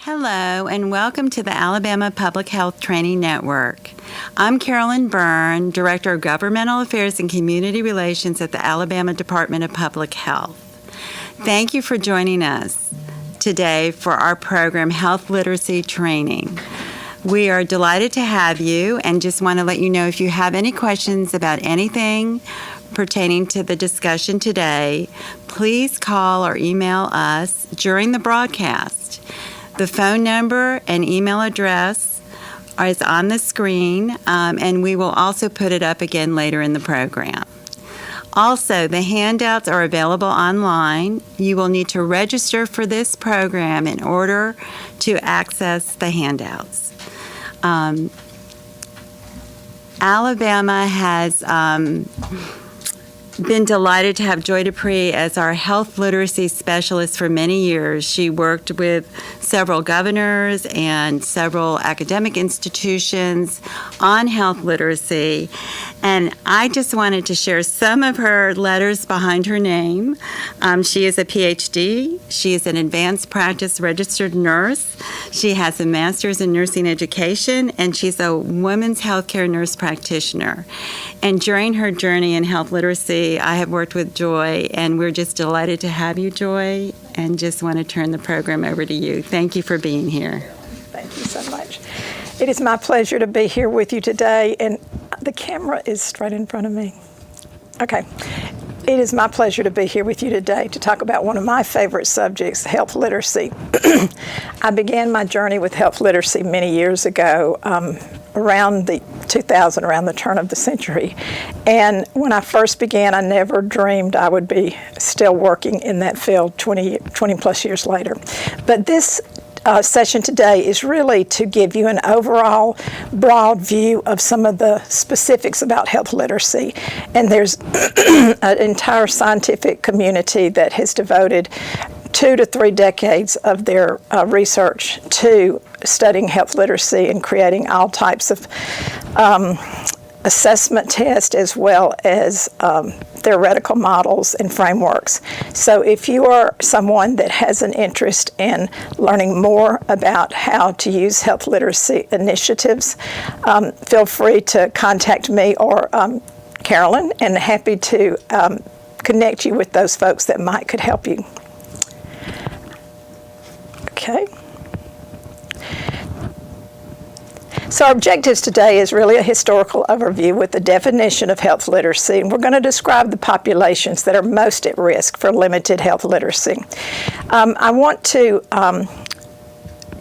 Hello, and welcome to the Alabama Public Health Training Network. I'm Carolyn Byrne, Director of Governmental Affairs and Community Relations at the Alabama Department of Public Health. Thank you for joining us today for our program, Health Literacy Training. We are delighted to have you and just want to let you know if you have any questions about anything pertaining to the discussion today, please call or email us during the broadcast. The phone number and email address is on the screen, and we will also put it up again later in the program. Also, the handouts are available online. You will need to register for this program in order to access the handouts. Alabama has been delighted to have Joy Dupree as our health literacy specialist for many years. She worked with several governors and several academic institutions on health literacy. And I just wanted to share some of her letters behind her name. She is a PhD. She is an advanced practice registered nurse. She has a master's in nursing education, and she's a women's healthcare nurse practitioner. And during her journey in health literacy, I have worked with Joy, and we're just delighted to have you, Joy, and just want to turn the program over to you. Thank you for being here. Thank you so much. It is my pleasure to be here with you today, and the camera is straight in front of me. Okay. It is my pleasure to be here with you today to talk about one of my favorite subjects, health literacy. I began my journey with health literacy many years ago, around the 2000, around the turn of the century. And when I first began, I never dreamed I would be still working in that field 20 plus years later. But this session today is really to give you an overall broad view of some of the specifics about health literacy. And there's an entire scientific community that has devoted 2 to 3 decades of their research to studying health literacy and creating all types of assessment tests as well as theoretical models and frameworks. So if you are someone that has an interest in learning more about how to use health literacy initiatives, feel free to contact me or Carolyn, and happy to connect you with those folks that could help you. Okay. So our objectives today is really a historical overview with the definition of health literacy, and we're going to describe the populations that are most at risk for limited health literacy. I want to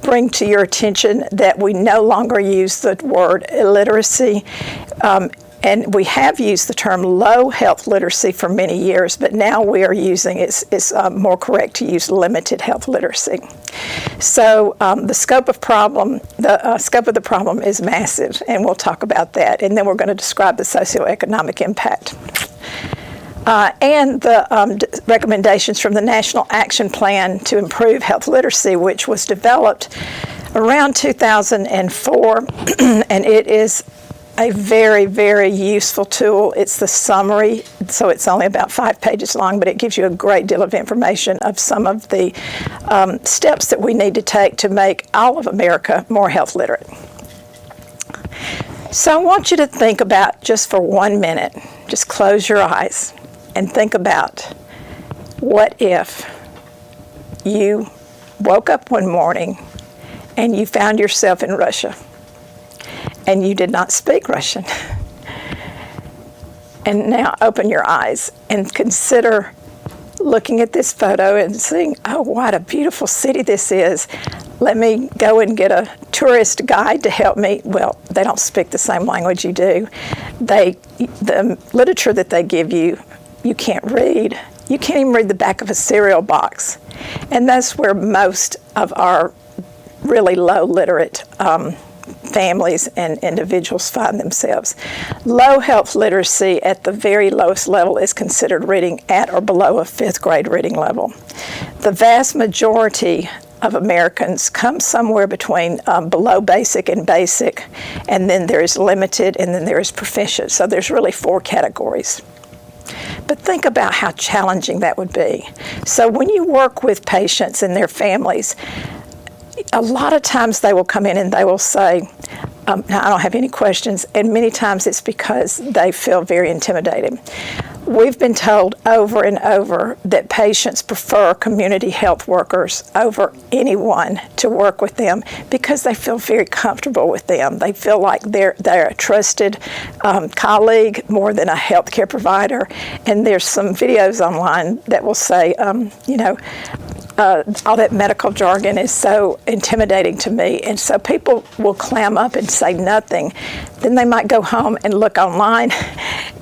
bring to your attention that we no longer use the word illiteracy, and we have used the term low health literacy for many years, but now we are using it's more correct to use limited health literacy. So the scope of the problem is massive, and we'll talk about that, and then we're going to describe the socioeconomic impact. And the recommendations from the National Action Plan to Improve Health Literacy, which was developed around 2004, and it is a very, very useful tool. It's the summary, so it's only about 5 pages long, but it gives you a great deal of information of some of the steps that we need to take to make all of America more health literate. So I want you to think about, just for 1 minute, just close your eyes and think about, what if you woke up one morning and you found yourself in Russia and you did not speak Russian? And now open your eyes and consider looking at this photo and seeing, oh, what a beautiful city this is. Let me go and get a tourist guide to help me. Well, they don't speak the same language you do. The literature that they give you, you can't read. You can't even read the back of a cereal box. And that's where most of our really low literate families and individuals find themselves. Low health literacy at the very lowest level is considered reading at or below a 5th grade reading level. The vast majority of Americans come somewhere between below basic and basic, and then there is limited, and then there is proficient. So there's really 4 categories. But think about how challenging that would be. So when you work with patients and their families, a lot of times they will come in and they will say, now, I don't have any questions, and many times it's because they feel very intimidated. We've been told over and over that patients prefer community health workers over anyone to work with them because they feel very comfortable with them. They feel like they're a trusted colleague more than a healthcare provider. And there's some videos online that will say, all that medical jargon is so intimidating to me. And so people will clam up and say nothing. Then they might go home and look online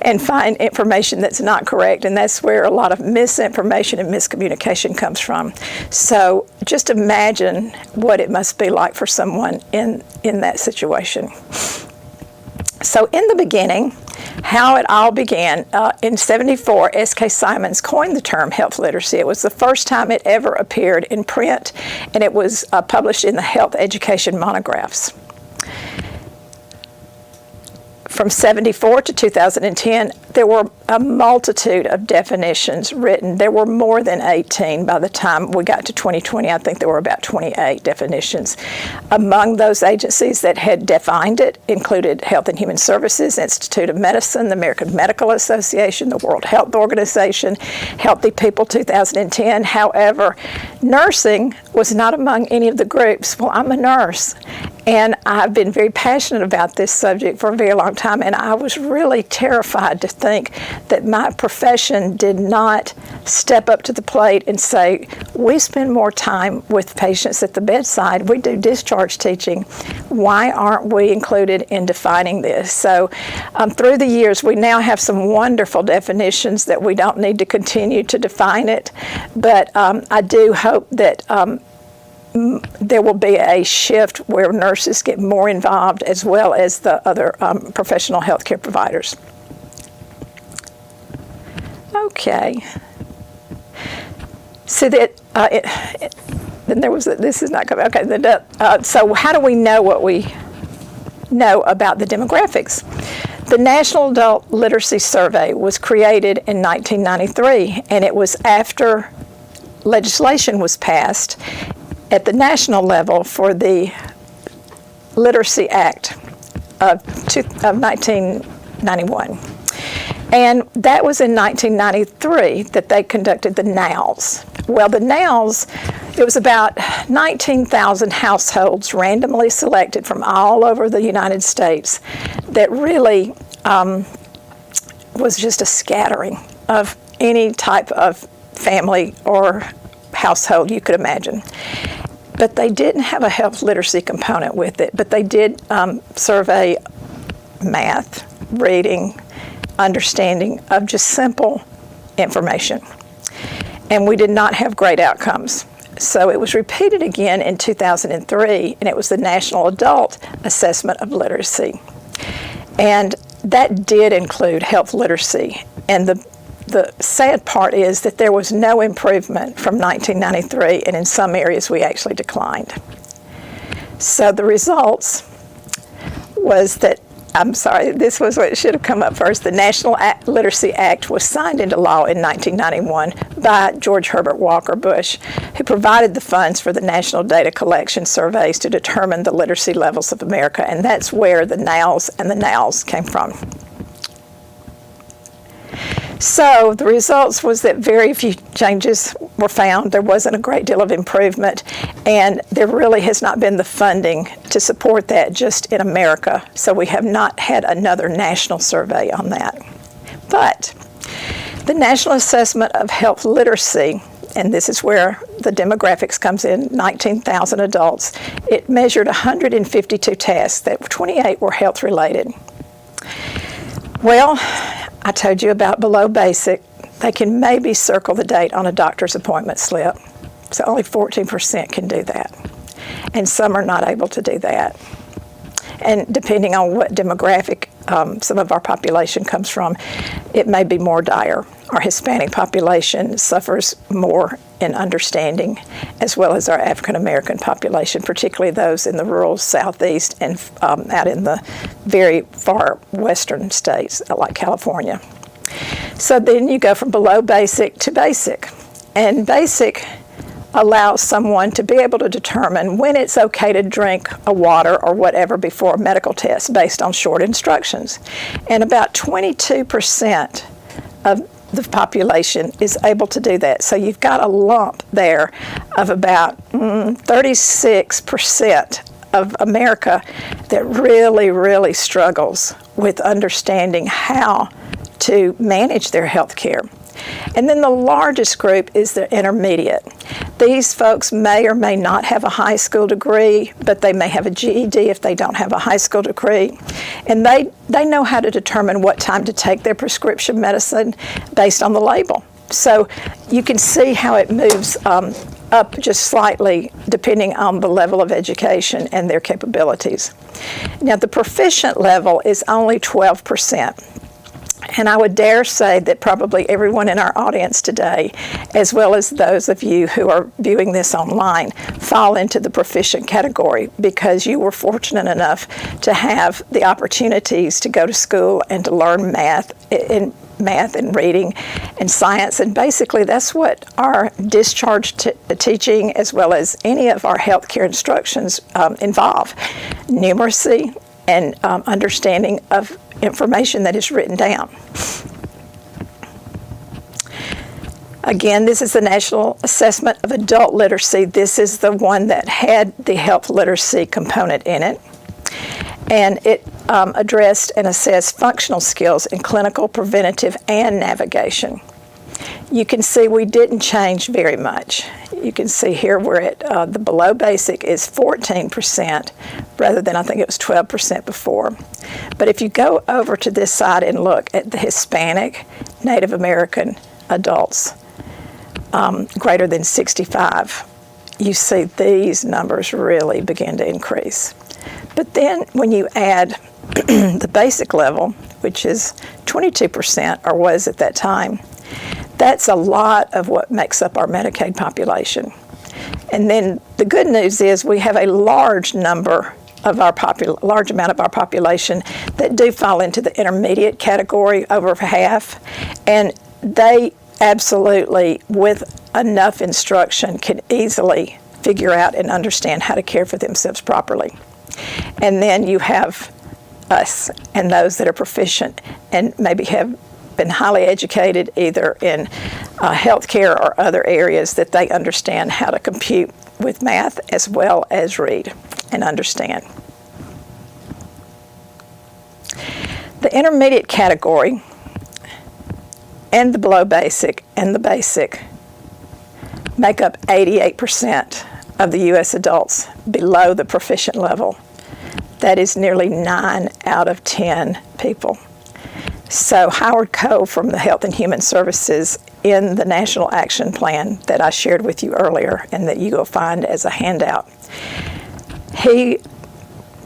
and find information that's not correct. And that's where a lot of misinformation and miscommunication comes from. So just imagine what it must be like for someone in that situation. So in the beginning, how it all began, in '74, S.K. Simons coined the term health literacy. It was the first time it ever appeared in print, and it was published in the health education monographs. From '74 to 2010, there were a multitude of definitions written. There were more than 18 by the time we got to 2020. I think there were about 28 definitions. Among those agencies that had defined it included Health and Human Services, Institute of Medicine, the American Medical Association, the World Health Organization, Healthy People 2010. However, nursing was not among any of the groups. Well, I'm a nurse, and I've been very passionate about this subject for a very long time, and I was really terrified to think that my profession did not step up to the plate and say, we spend more time with patients at the bedside, we do discharge teaching, why aren't we included in defining this? So through the years, we now have some wonderful definitions that we don't need to continue to define it, but I do hope that there will be a shift where nurses get more involved as well as the other professional healthcare providers. Okay. So that then there was this is not coming. Okay. So how do we know what we know about the demographics? The National Adult Literacy Survey was created in 1993, and it was after legislation was passed at the national level for the Literacy Act of 1991. And that was in 1993 that they conducted the NOWS. Well, the NOWS, it was about 19,000 households randomly selected from all over the United States that really was just a scattering of any type of family or household you could imagine. But they didn't have a health literacy component with it, but they did survey math, reading, understanding of just simple information. And we did not have great outcomes. So it was repeated again in 2003, and it was the National Adult Assessment of Literacy. And that did include health literacy. And the sad part is that there was no improvement from 1993, and in some areas we actually declined. So the results was that, I'm sorry, this was what should have come up first. The National Literacy Act was signed into law in 1991 by George Herbert Walker Bush, who provided the funds for the national data collection surveys to determine the literacy levels of America, and that's where the NOWS and the NOWS came from. So the results was that very few changes were found. There wasn't a great deal of improvement, and there really has not been the funding to support that just in America. So we have not had another national survey on that. But the National Assessment of Health Literacy, and this is where the demographics comes in, 19,000 adults, it measured 152 tasks, that 28 were health related. Well, I told you about below basic. They can maybe circle the date on a doctor's appointment slip. So only 14% can do that. And some are not able to do that. And depending on what demographic some of our population comes from, it may be more dire. Our Hispanic population suffers more in understanding, as well as our African American population, particularly those in the rural southeast and out in the very far western states like California. So then you go from below basic to basic. And basic allows someone to be able to determine when it's okay to drink a water or whatever before a medical test based on short instructions. And about 22% of the population is able to do that. So you've got a lump there of about 36% of America that really, really struggles with understanding how to manage their health care. And then the largest group is the intermediate. These folks may or may not have a high school degree, but they may have a GED if they don't have a high school degree. And they know how to determine what time to take their prescription medicine based on the label. So you can see how it moves up just slightly depending on the level of education and their capabilities. Now the proficient level is only 12%. And I would dare say that probably everyone in our audience today, as well as those of you who are viewing this online, fall into the proficient category because you were fortunate enough to have the opportunities to go to school and to learn math and reading and science. And basically that's what our discharge teaching as well as any of our healthcare instructions involve. Numeracy and understanding of information that is written down. Again, this is the National Assessment of Adult Literacy. This is the one that had the health literacy component in it. And it addressed and assessed functional skills in clinical, preventative, and navigation. You can see we didn't change very much. You can see here we're at the below basic is 14% rather than I think it was 12% before. But if you go over to this side and look at the Hispanic, Native American adults greater than 65, you see these numbers really begin to increase. But then when you add the basic level, which is 22% or was at that time, that's a lot of what makes up our Medicaid population. And then the good news is we have a large number of our large amount of our population that do fall into the intermediate category, over half, and they absolutely, with enough instruction, can easily figure out and understand how to care for themselves properly. And then you have us and those that are proficient and maybe have been highly educated either in healthcare or other areas that they understand how to compute with math as well as read and understand. The intermediate category and the below basic and the basic make up 88% of the U.S. adults below the proficient level. That is nearly 9 out of 10 people. So Howard Coe from the Health and Human Services in the National Action Plan that I shared with you earlier and that you will find as a handout, he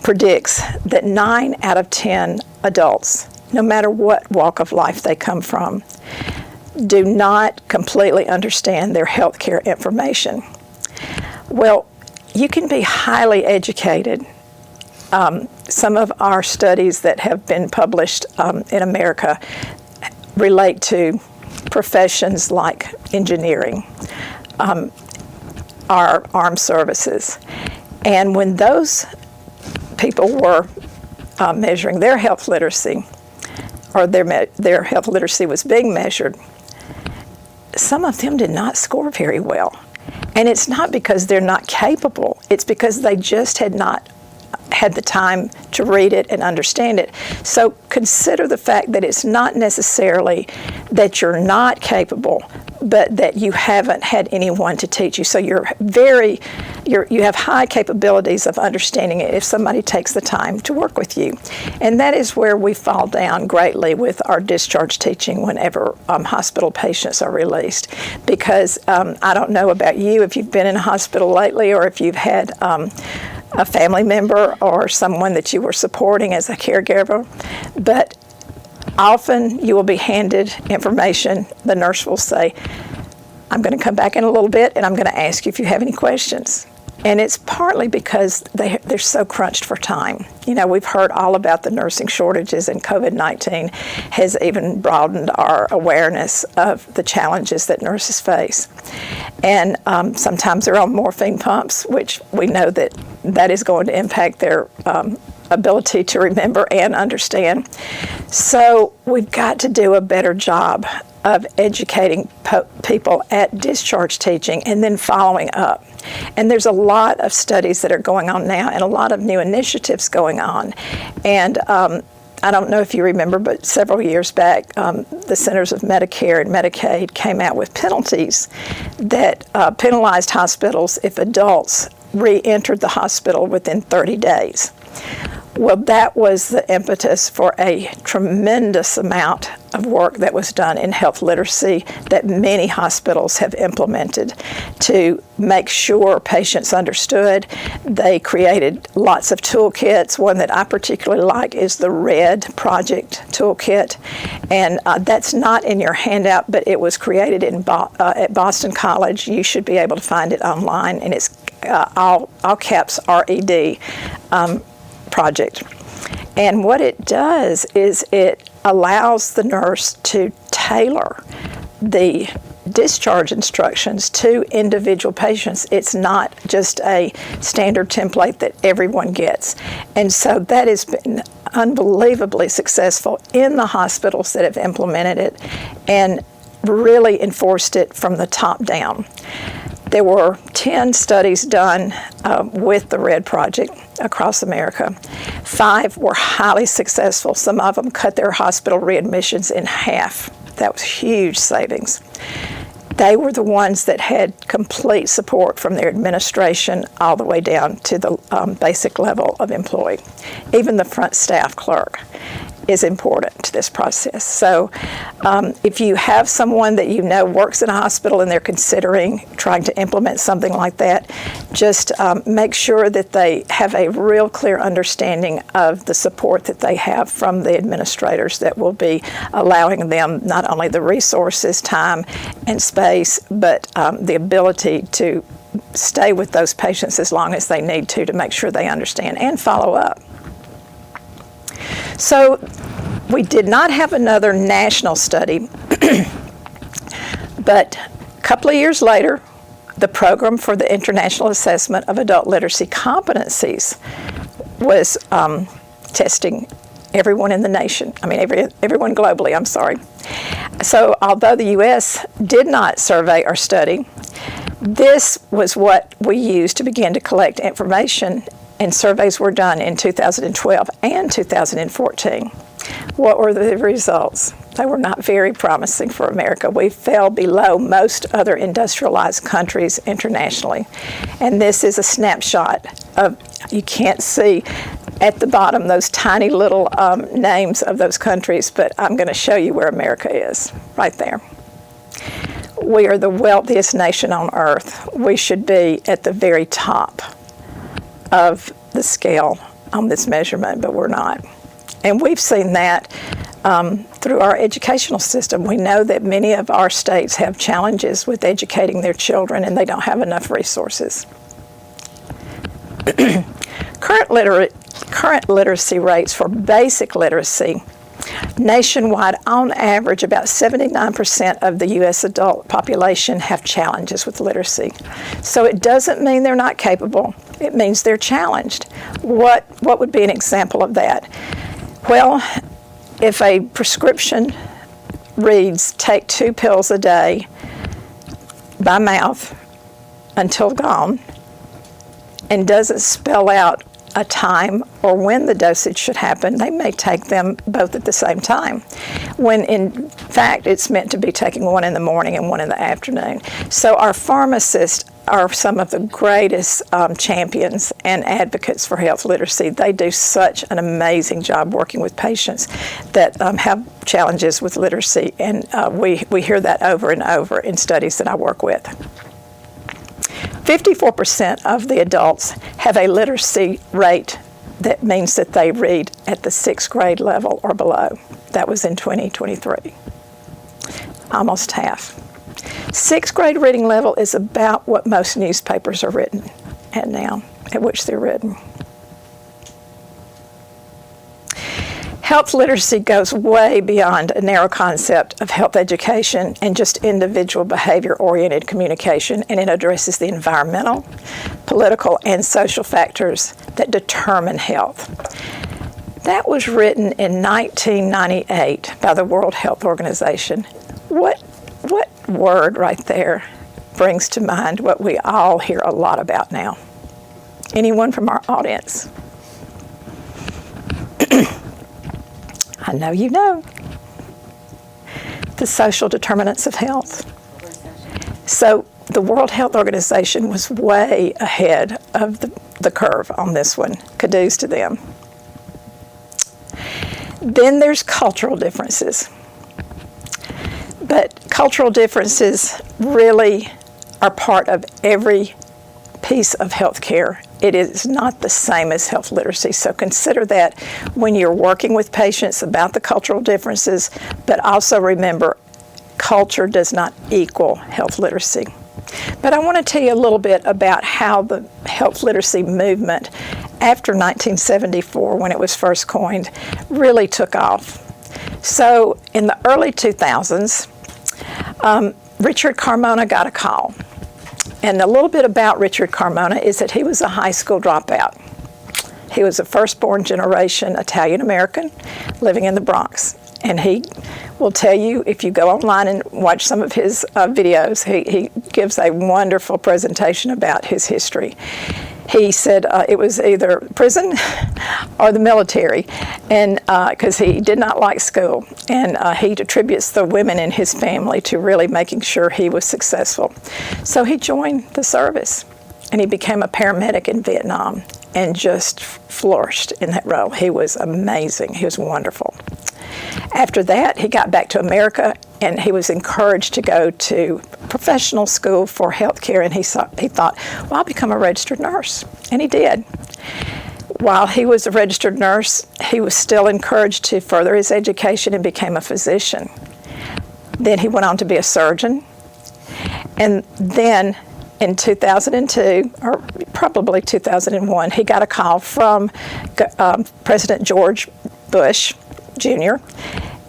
predicts that 9 out of 10 adults, no matter what walk of life they come from, do not completely understand their healthcare information. Well, you can be highly educated. Some of our studies that have been published in America relate to professions like engineering, our armed services. And when those people were measuring their health literacy, or their health literacy was being measured, some of them did not score very well. And it's not because they're not capable, it's because they just had not had the time to read it and understand it. So consider the fact that it's not necessarily that you're not capable, but that you haven't had anyone to teach you. So you have high capabilities of understanding it if somebody takes the time to work with you. And that is where we fall down greatly with our discharge teaching whenever hospital patients are released. Because I don't know about you if you've been in a hospital lately or if you've had a family member or someone that you were supporting as a caregiver, but often you will be handed information. The nurse will say, I'm going to come back in a little bit and I'm going to ask you if you have any questions. And it's partly because they're so crunched for time. You know, we've heard all about the nursing shortages, and COVID-19 has even broadened our awareness of the challenges that nurses face. And sometimes they're on morphine pumps, which we know that is going to impact their ability to remember and understand. So we've got to do a better job of educating people at discharge teaching and then following up. And there's a lot of studies that are going on now and a lot of new initiatives going on. And I don't know if you remember, but several years back, the Centers of Medicare and Medicaid came out with penalties that penalized hospitals if adults re-entered the hospital within 30 days. Well, that was the impetus for a tremendous amount of work that was done in health literacy that many hospitals have implemented to make sure patients understood. They created lots of toolkits. One that I particularly like is the RED Project Toolkit, and that's not in your handout, but it was created at Boston College. You should be able to find it online, and it's all caps RED. Project. And what it does is it allows the nurse to tailor the discharge instructions to individual patients. It's not just a standard template that everyone gets. And so that has been unbelievably successful in the hospitals that have implemented it and really enforced it from the top down. There were 10 studies done with the RED Project across America. 5 were highly successful. Some of them cut their hospital readmissions in half. That was huge savings. They were the ones that had complete support from their administration all the way down to the basic level of employee. Even the front staff clerk is important to this process. So if you have someone that you know works in a hospital and they're considering trying to implement something like that, just make sure that they have a real clear understanding of the support that they have from the administrators that will be allowing them not only the resources, time, and space, but the ability to stay with those patients as long as they need to make sure they understand and follow up. So we did not have another national study, but a couple of years later, the Program for the International Assessment of Adult Literacy Competencies was testing everyone in the nation, everyone globally, I'm sorry. So although the U.S. did not survey or study, this was what we used to begin to collect information, and surveys were done in 2012 and 2014. What were the results? They were not very promising for America. We fell below most other industrialized countries internationally. And this is a snapshot of, you can't see at the bottom those tiny little names of those countries, but I'm going to show you where America is, right there. We are the wealthiest nation on earth. We should be at the very top of the scale on this measurement, but we're not. And we've seen that through our educational system. We know that many of our states have challenges with educating their children, and they don't have enough resources. Current literacy rates for basic literacy nationwide, on average, about 79% of the U.S. adult population have challenges with literacy. So it doesn't mean they're not capable. It means they're challenged. What would be an example of that? Well, if a prescription reads, take 2 pills a day by mouth until gone, and doesn't spell out a time or when the dosage should happen, they may take them both at the same time, when in fact it's meant to be taking one in the morning and one in the afternoon. So our pharmacists are some of the greatest champions and advocates for health literacy. They do such an amazing job working with patients that have challenges with literacy, and we hear that over and over in studies that I work with. 54% of the adults have a literacy rate that means that they read at the 6th grade level or below. That was in 2023. Almost half. 6th grade reading level is about what most newspapers are written. and now at which they're written. Health literacy goes way beyond a narrow concept of health education and just individual behavior-oriented communication, and it addresses the environmental, political, and social factors that determine health. That was written in 1998 by the World Health Organization. What word right there brings to mind what we all hear a lot about now? Anyone from our audience? I know you know. The social determinants of health. So the World Health Organization was way ahead of the curve on this one. Kudos to them. Then there's cultural differences. But cultural differences really are part of every piece of healthcare. It is not the same as health literacy. So consider that when you're working with patients about the cultural differences, but also remember, culture does not equal health literacy. But I want to tell you a little bit about how the health literacy movement after 1974, when it was first coined, really took off. So in the early 2000s, Richard Carmona got a call. And a little bit about Richard Carmona is that he was a high school dropout. He was a first-born generation Italian-American living in the Bronx. And he will tell you, if you go online and watch some of his videos, he gives a wonderful presentation about his history. He said it was either prison or the military, and because he did not like school. And he attributes the women in his family to really making sure he was successful. So he joined the service, and he became a paramedic in Vietnam and just flourished in that role. He was amazing. He was wonderful. After that, he got back to America, and he was encouraged to go to professional school for healthcare, and he thought, well, I'll become a registered nurse, and he did. While he was a registered nurse, he was still encouraged to further his education and became a physician. Then he went on to be a surgeon, and then in 2002, or probably 2001, he got a call from President George Bush Jr.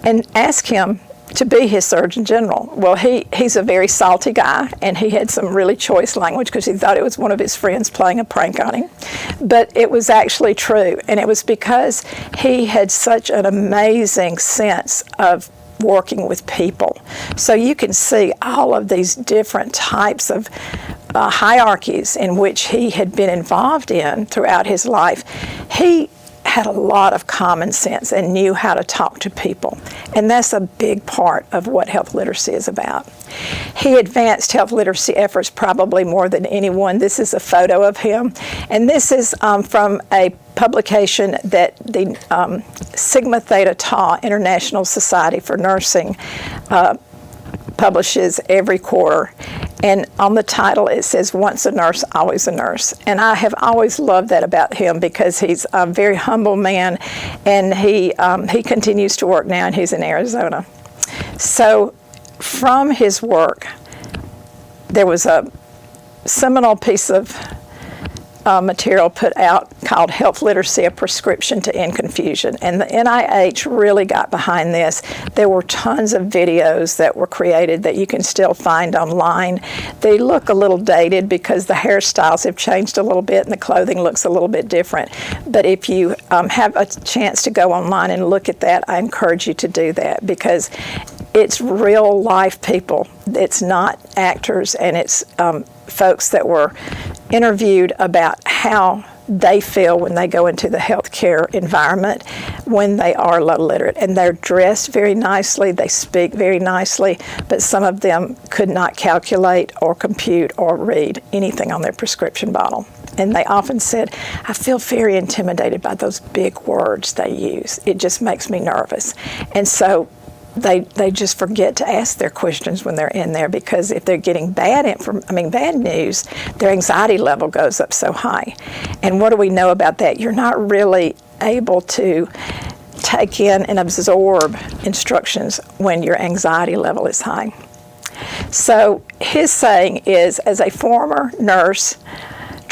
and asked him to be his Surgeon General. Well, he's a very salty guy, and he had some really choice language because he thought it was one of his friends playing a prank on him. But it was actually true, and it was because he had such an amazing sense of working with people. So you can see all of these different types of hierarchies in which he had been involved in throughout his life. He had a lot of common sense and knew how to talk to people. And that's a big part of what health literacy is about. He advanced health literacy efforts probably more than anyone. This is a photo of him. And this is from a publication that the Sigma Theta Tau International Society for Nursing publishes every quarter. And on the title it says, "Once a nurse, always a nurse." And I have always loved that about him because he's a very humble man, and he continues to work now, and he's in Arizona. So from his work, there was a seminal piece of material put out called Health Literacy, a Prescription to End Confusion. And the NIH really got behind this. There were tons of videos that were created that you can still find online. They look a little dated because the hairstyles have changed a little bit and the clothing looks a little bit different. But if you have a chance to go online and look at that, I encourage you to do that because it's real life people. It's not actors, and it's folks that were interviewed about how they feel when they go into the healthcare environment when they are low literate. And they're dressed very nicely, they speak very nicely, but some of them could not calculate or compute or read anything on their prescription bottle. And they often said, I feel very intimidated by those big words they use. It just makes me nervous. And so they just forget to ask their questions when they're in there, because if they're getting bad news, their anxiety level goes up so high. And what do we know about that? You're not really able to take in and absorb instructions when your anxiety level is high. So his saying is, as a former nurse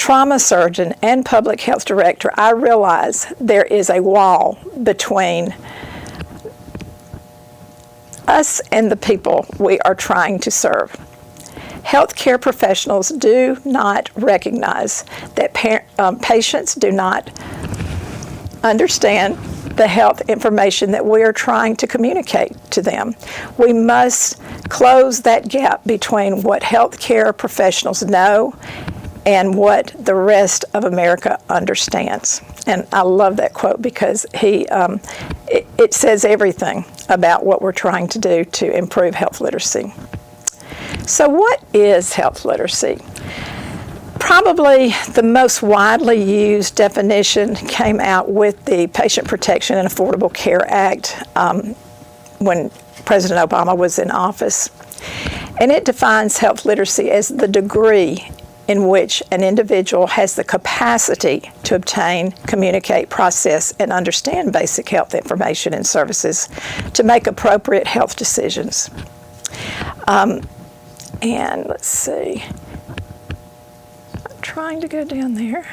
trauma surgeon and public health director, I realize there is a wall between us and the people we are trying to serve. Healthcare professionals do not recognize that patients do not understand the health information that we are trying to communicate to them. We must close that gap between what healthcare professionals know and what the rest of America understands. And I love that quote because it says everything about what we're trying to do to improve health literacy. So what is health literacy? Probably the most widely used definition came out with the Patient Protection and Affordable Care Act when President Obama was in office. And it defines health literacy as the degree in which an individual has the capacity to obtain, communicate, process, and understand basic health information and services to make appropriate health decisions. And let's see, I'm trying to go down there.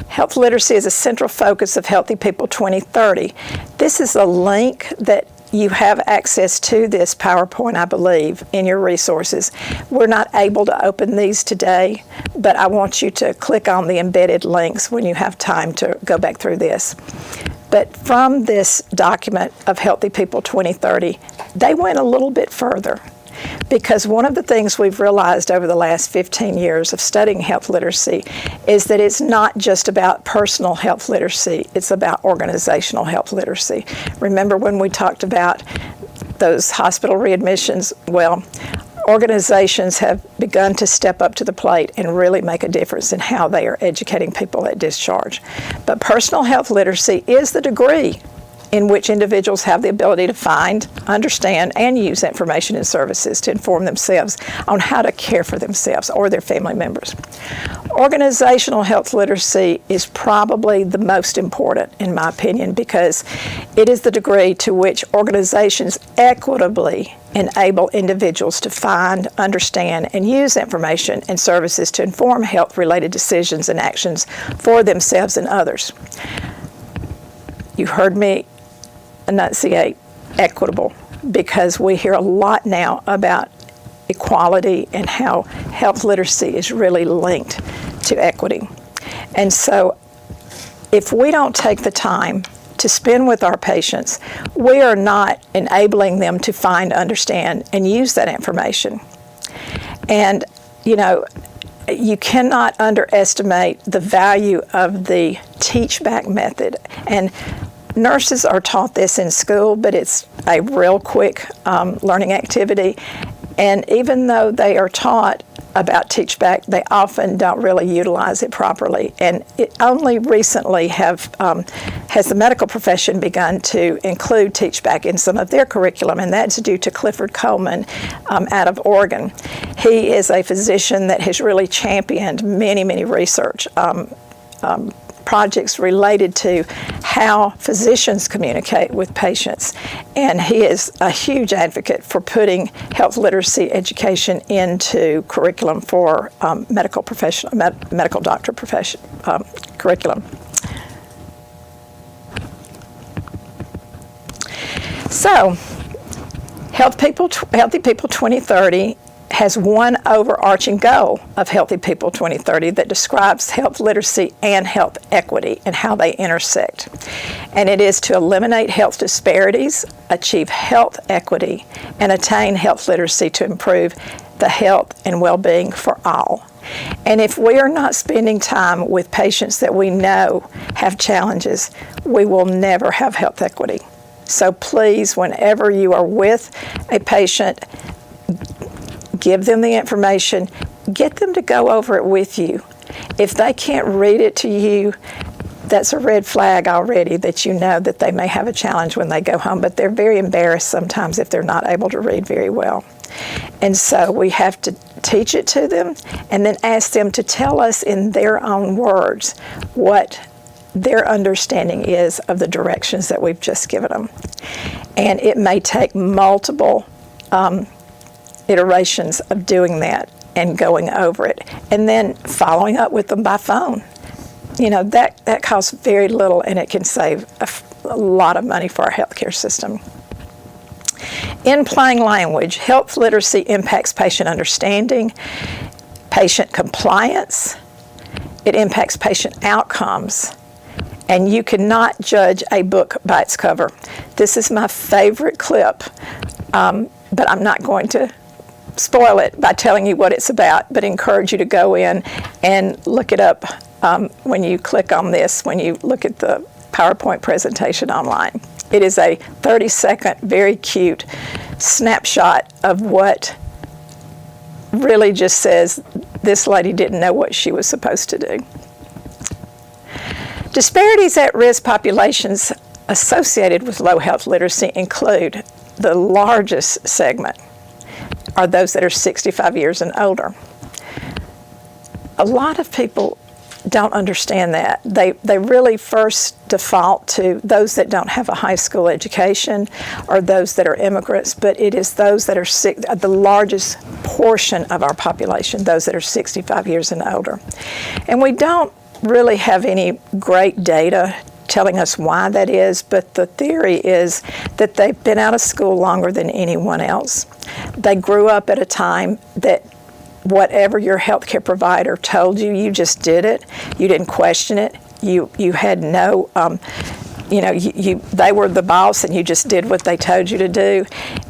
Health literacy is a central focus of Healthy People 2030. This is a link that you have access to this PowerPoint, I believe, in your resources. We're not able to open these today, but I want you to click on the embedded links when you have time to go back through this. But from this document of Healthy People 2030, they went a little bit further. Because one of the things we've realized over the last 15 years of studying health literacy is that it's not just about personal health literacy, it's about organizational health literacy. Remember when we talked about those hospital readmissions? Well, organizations have begun to step up to the plate and really make a difference in how they are educating people at discharge. But personal health literacy is the degree in which individuals have the ability to find, understand, and use information and services to inform themselves on how to care for themselves or their family members. Organizational health literacy is probably the most important, in my opinion, because it is the degree to which organizations equitably enable individuals to find, understand, and use information and services to inform health-related decisions and actions for themselves and others. You heard me enunciate equitable, because we hear a lot now about equality and how health literacy is really linked to equity. And so if we don't take the time to spend with our patients, we are not enabling them to find, understand, and use that information. And, you know, you cannot underestimate the value of the teach-back method. And nurses are taught this in school, but it's a real quick learning activity. And even though they are taught about teach-back, they often don't really utilize it properly. And it only recently has the medical profession begun to include teach-back in some of their curriculum, and that's due to Clifford Coleman out of Oregon. He is a physician that has really championed many research projects related to how physicians communicate with patients. And he is a huge advocate for putting health literacy education into curriculum for medical doctor profession curriculum. So, Healthy People 2030 has one overarching goal of Healthy People 2030 that describes health literacy and health equity and how they intersect. And it is to eliminate health disparities, achieve health equity, and attain health literacy to improve the health and well-being for all. And if we are not spending time with patients that we know have challenges, we will never have health equity. So please, whenever you are with a patient, give them the information, get them to go over it with you. If they can't read it to you, that's a red flag already that you know that they may have a challenge when they go home, but they're very embarrassed sometimes if they're not able to read very well. And so we have to teach it to them and then ask them to tell us in their own words what their understanding is of the directions that we've just given them. And it may take multiple iterations of doing that and going over it, and then following up with them by phone. That costs very little, and it can save a lot of money for our healthcare system. In plain language, health literacy impacts patient understanding, patient compliance, it impacts patient outcomes, and you cannot judge a book by its cover. This is my favorite clip, but I'm not going to spoil it by telling you what it's about, but encourage you to go in and look it up when you click on this, when you look at the PowerPoint presentation online. It is a 30-second, very cute snapshot of what really just says this lady didn't know what she was supposed to do. Disparities at risk populations associated with low health literacy include the largest segment are those that are 65 years and older. A lot of people don't understand that. They really first default to those that don't have a high school education or those that are immigrants, but it is those that are the largest portion of our population, those that are 65 years and older. And we don't really have any great data telling us why that is, but the theory is that they've been out of school longer than anyone else. They grew up at a time that whatever your healthcare provider told you, you just did it. You didn't question it. You had no, they were the boss and you just did what they told you to do.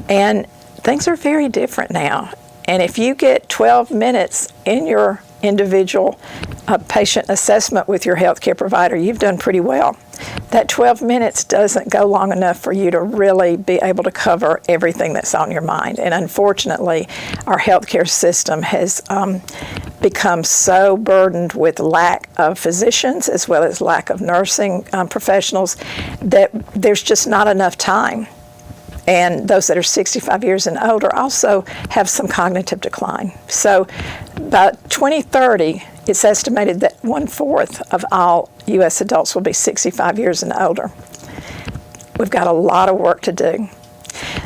And things are very different now. And if you get 12 minutes in your individual patient assessment with your healthcare provider, you've done pretty well. That 12 minutes doesn't go long enough for you to really be able to cover everything that's on your mind. And unfortunately, our healthcare system has become so burdened with lack of physicians as well as lack of nursing professionals that there's just not enough time. And those that are 65 years and older also have some cognitive decline. So by 2030, it's estimated that 1/4 of all U.S. adults will be 65 years and older. We've got a lot of work to do.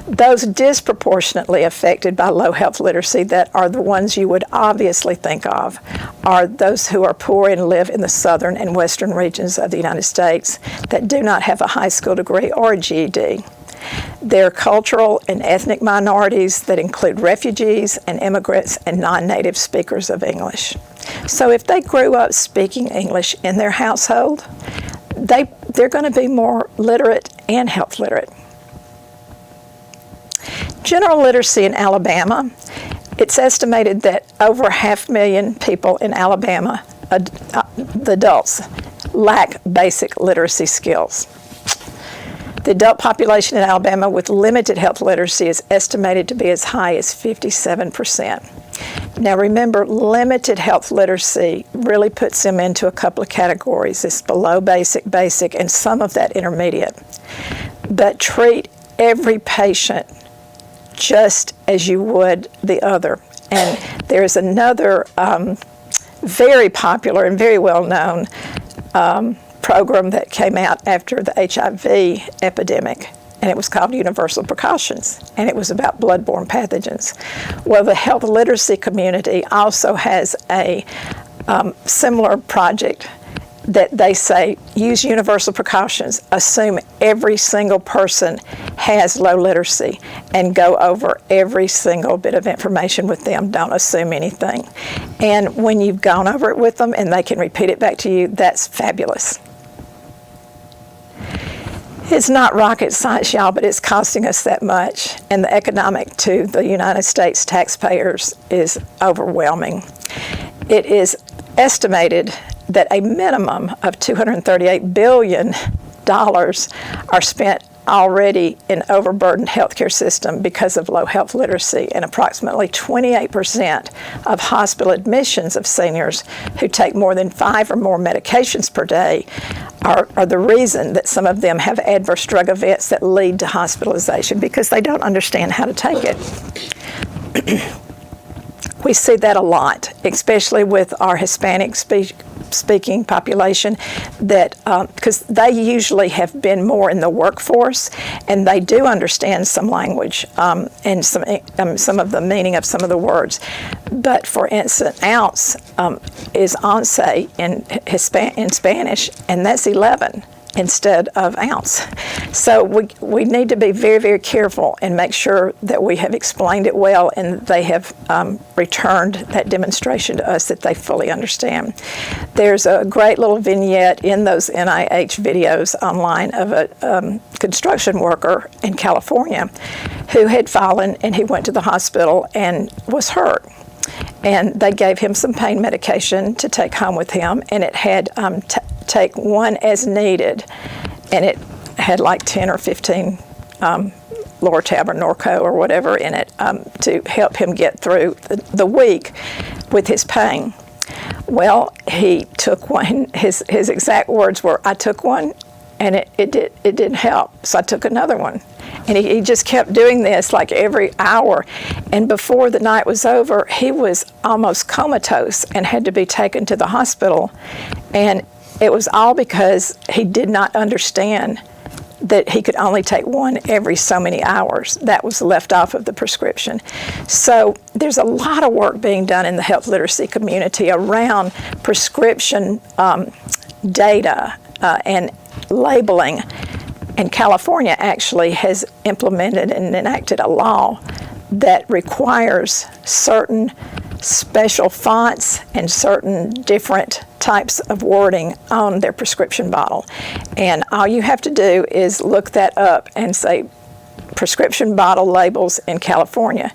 Those disproportionately affected by low health literacy that are the ones you would obviously think of are those who are poor and live in the southern and western regions of the United States that do not have a high school degree or a GED. They're cultural and ethnic minorities that include refugees and immigrants and non-native speakers of English. So if they grew up speaking English in their household, they're going to be more literate and health literate. General literacy in Alabama, it's estimated that over 500,000 people in Alabama, the adults, lack basic literacy skills. The adult population in Alabama with limited health literacy is estimated to be as high as 57%. Now remember, limited health literacy really puts them into a couple of categories. It's below basic, and some of that intermediate. But treat every patient just as you would the other. And there's another very popular and very well-known program that came out after the HIV epidemic, and it was called Universal Precautions, and it was about bloodborne pathogens. Well, the health literacy community also has a similar project that they say, use universal precautions, assume every single person has low literacy, and go over every single bit of information with them. Don't assume anything. And when you've gone over it with them and they can repeat it back to you, that's fabulous. It's not rocket science, y'all, but it's costing us that much, and the economic to the United States taxpayers is overwhelming. It is estimated that a minimum of $238 billion are spent already in overburdened healthcare system because of low health literacy, and approximately 28% of hospital admissions of seniors who take more than 5 or more medications per day are the reason that some of them have adverse drug events that lead to hospitalization because they don't understand how to take it. We see that a lot, especially with our Hispanic speaking population that, because they usually have been more in the workforce and they do understand some language and some of the meaning of some of the words. But for instance, ounce is once in Spanish, and that's 11 instead of ounce. So we need to be very, very careful and make sure that we have explained it well and they have returned that demonstration to us that they fully understand. There's a great little vignette in those NIH videos online of a construction worker in California who had fallen, and he went to the hospital and was hurt. And they gave him some pain medication to take home with him, and it had take one as needed, and it had like 10 or 15 Lortab or Norco or whatever in it to help him get through the week with his pain. Well, he took one. His exact words were, "I took one, and it didn't help, so I took another one." And he just kept doing this like every hour. And before the night was over, he was almost comatose and had to be taken to the hospital. And it was all because he did not understand that he could only take one every so many hours. That was left off of the prescription. So there's a lot of work being done in the health literacy community around prescription data and labeling. And California actually has implemented and enacted a law that requires certain special fonts and certain different types of wording on their prescription bottle. And all you have to do is look that up and say prescription bottle labels in California.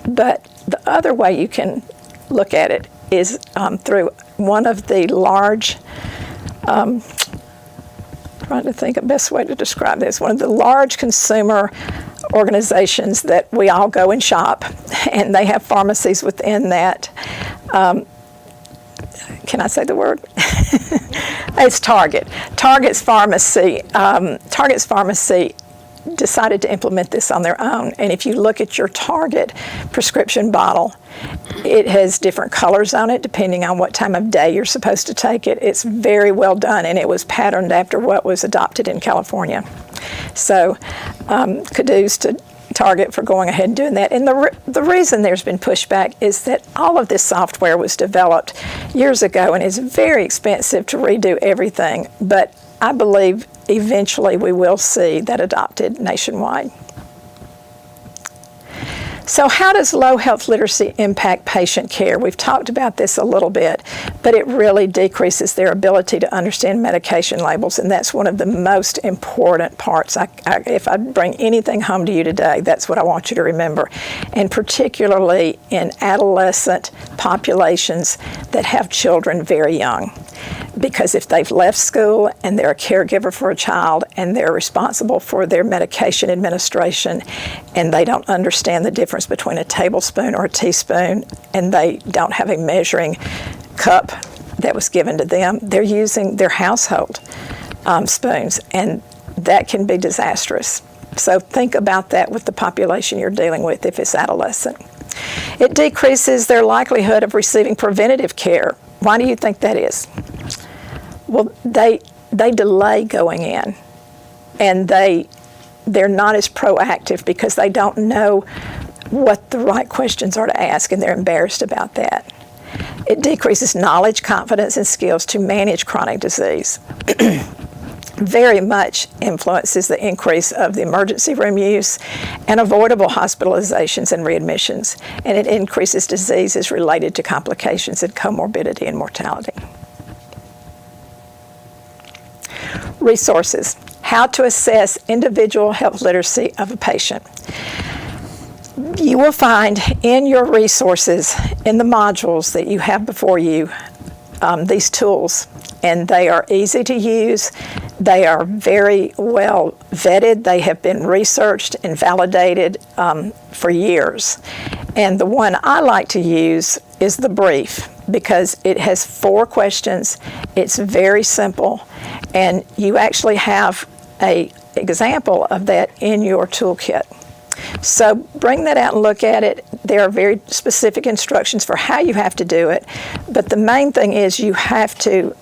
But the other way you can look at it is through one of the large trying to think of the best way to describe this. One of the large consumer organizations that we all go and shop, and they have pharmacies within that. Can I say the word? It's Target. Target's pharmacy decided to implement this on their own. And if you look at your Target prescription bottle, it has different colors on it depending on what time of day you're supposed to take it. It's very well done, and it was patterned after what was adopted in California. So kudos to Target for going ahead and doing that. And the reason there's been pushback is that all of this software was developed years ago, and it's very expensive to redo everything. But I believe eventually we will see that adopted nationwide. So how does low health literacy impact patient care? We've talked about this a little bit, but it really decreases their ability to understand medication labels, and that's one of the most important parts. If I bring anything home to you today, that's what I want you to remember, and particularly in adolescent populations that have children very young. Because if they've left school and they're a caregiver for a child and they're responsible for their medication administration and they don't understand the difference between a tablespoon or a teaspoon and they don't have a measuring cup that was given to them, they're using their household spoons, and that can be disastrous. So think about that with the population you're dealing with if it's adolescent. It decreases their likelihood of receiving preventative care. Why do you think that is? Well, they delay going in, and they're not as proactive because they don't know what the right questions are to ask, and they're embarrassed about that. It decreases knowledge, confidence, and skills to manage chronic disease. Very much influences the increase of the emergency room use and avoidable hospitalizations and readmissions, and it increases diseases related to complications and comorbidity and mortality. Resources. How to assess individual health literacy of a patient. You will find in your resources, in the modules that you have before you, these tools, and they are easy to use. They are very well vetted. They have been researched and validated for years. And the one I like to use is the brief, because it has 4 questions. It's very simple, and you actually have an example of that in your toolkit. So bring that out and look at it. There are very specific instructions for how you have to do it, but the main thing is you have to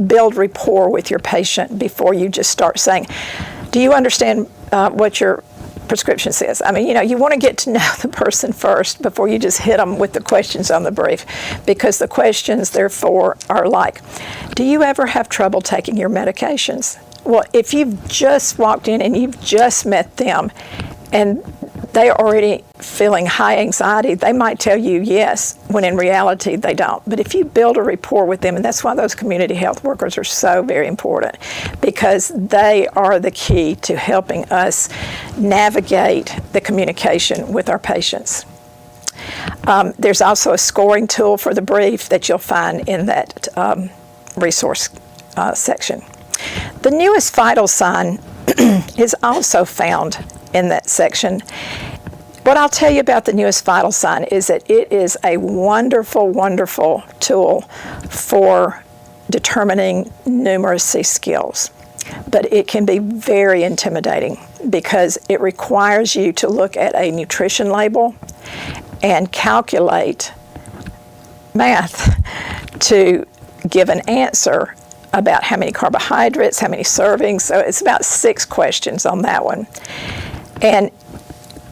build rapport with your patient before you just start saying, do you understand what your prescription says? I mean, you want to get to know the person first before you just hit them with the questions on the brief, because the questions, therefore, are like, do you ever have trouble taking your medications? Well, if you've just walked in and you've just met them and they are already feeling high anxiety, they might tell you yes, when in reality they don't. But if you build a rapport with them, and that's why those community health workers are so very important, because they are the key to helping us navigate the communication with our patients. There's also a scoring tool for the brief that you'll find in that resource section. The newest vital sign is also found in that section. What I'll tell you about the newest vital sign is that it is a wonderful, wonderful tool for determining numeracy skills. But it can be very intimidating because it requires you to look at a nutrition label and calculate math to give an answer about how many carbohydrates, how many servings. So it's about 6 questions on that one. And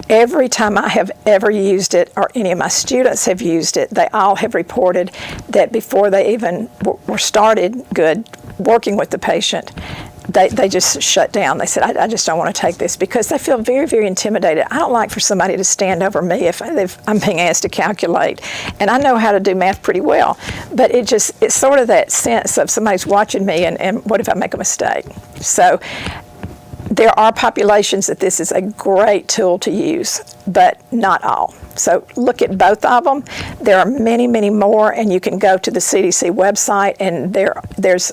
every time I have ever used it, or any of my students have used it, they all have reported that before they even were started good working with the patient, they just shut down. They said, I just don't want to take this, because they feel very, very intimidated. I don't like for somebody to stand over me if I'm being asked to calculate. And I know how to do math pretty well, but it's sort of that sense of somebody's watching me and what if I make a mistake? So there are populations that this is a great tool to use, but not all. So look at both of them. There are many, many more, and you can go to the CDC website, and there's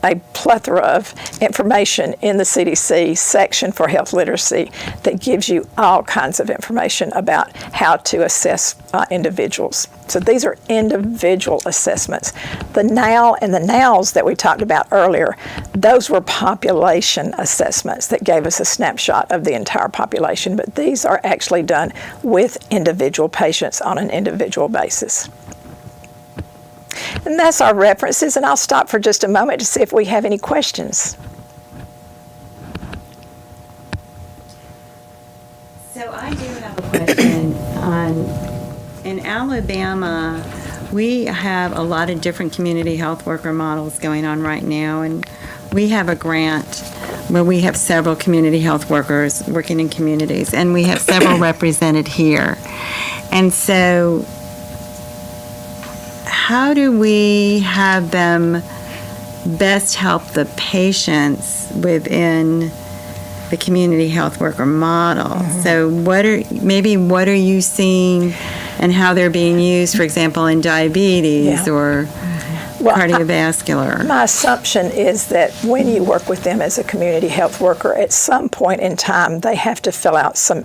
a plethora of information in the CDC section for health literacy that gives you all kinds of information about how to assess individuals. So these are individual assessments. The NOW and the NOWs that we talked about earlier, those were population assessments that gave us a snapshot of the entire population, but these are actually done with individual patients on an individual basis. And that's our references, and I'll stop for just a moment to see if we have any questions. So I do have a question in Alabama, we have a lot of different community health worker models going on right now, and we have a grant where we have several community health workers working in communities, and we have several represented here. And so how do we have them best help the patients within the community health worker model? Mm-hmm. So what are you seeing and how they're being used, for example, in diabetes or cardiovascular? My assumption is that when you work with them as a community health worker, at some point in time, they have to fill out some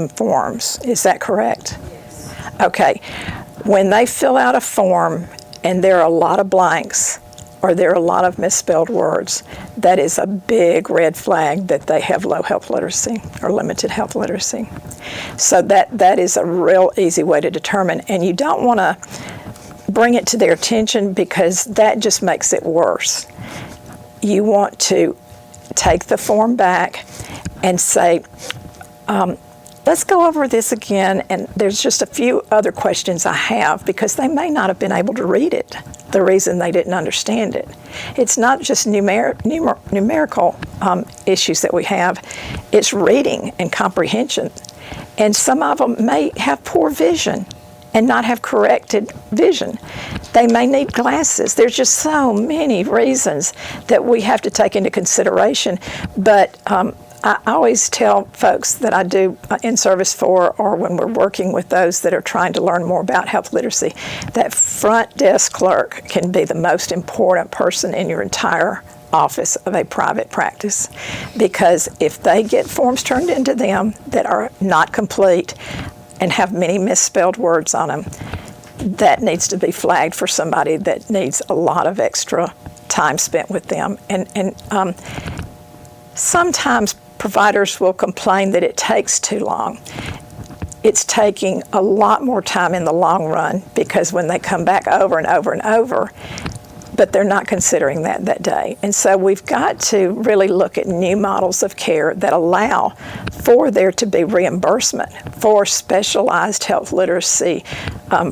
forms. Is that correct? Yes. Okay. When they fill out a form and there are a lot of blanks or there are a lot of misspelled words, that is a big red flag that they have low health literacy or limited health literacy. So that is a real easy way to determine, and you don't want to bring it to their attention because that just makes it worse. You want to take the form back and say, let's go over this again, and there's just a few other questions I have because they may not have been able to read it, the reason they didn't understand it. It's not just numerical issues that we have, it's reading and comprehension. And some of them may have poor vision and not have corrected vision. They may need glasses. There's just so many reasons that we have to take into consideration, but I always tell folks that I do in service for, or when we're working with those that are trying to learn more about health literacy, that front desk clerk can be the most important person in your entire office of a private practice. Because if they get forms turned into them that are not complete and have many misspelled words on them, that needs to be flagged for somebody that needs a lot of extra time spent with them. And sometimes providers will complain that it takes too long. It's taking a lot more time in the long run because when they come back over and over and over, but they're not considering that day. And so we've got to really look at new models of care that allow for there to be reimbursement for specialized health literacy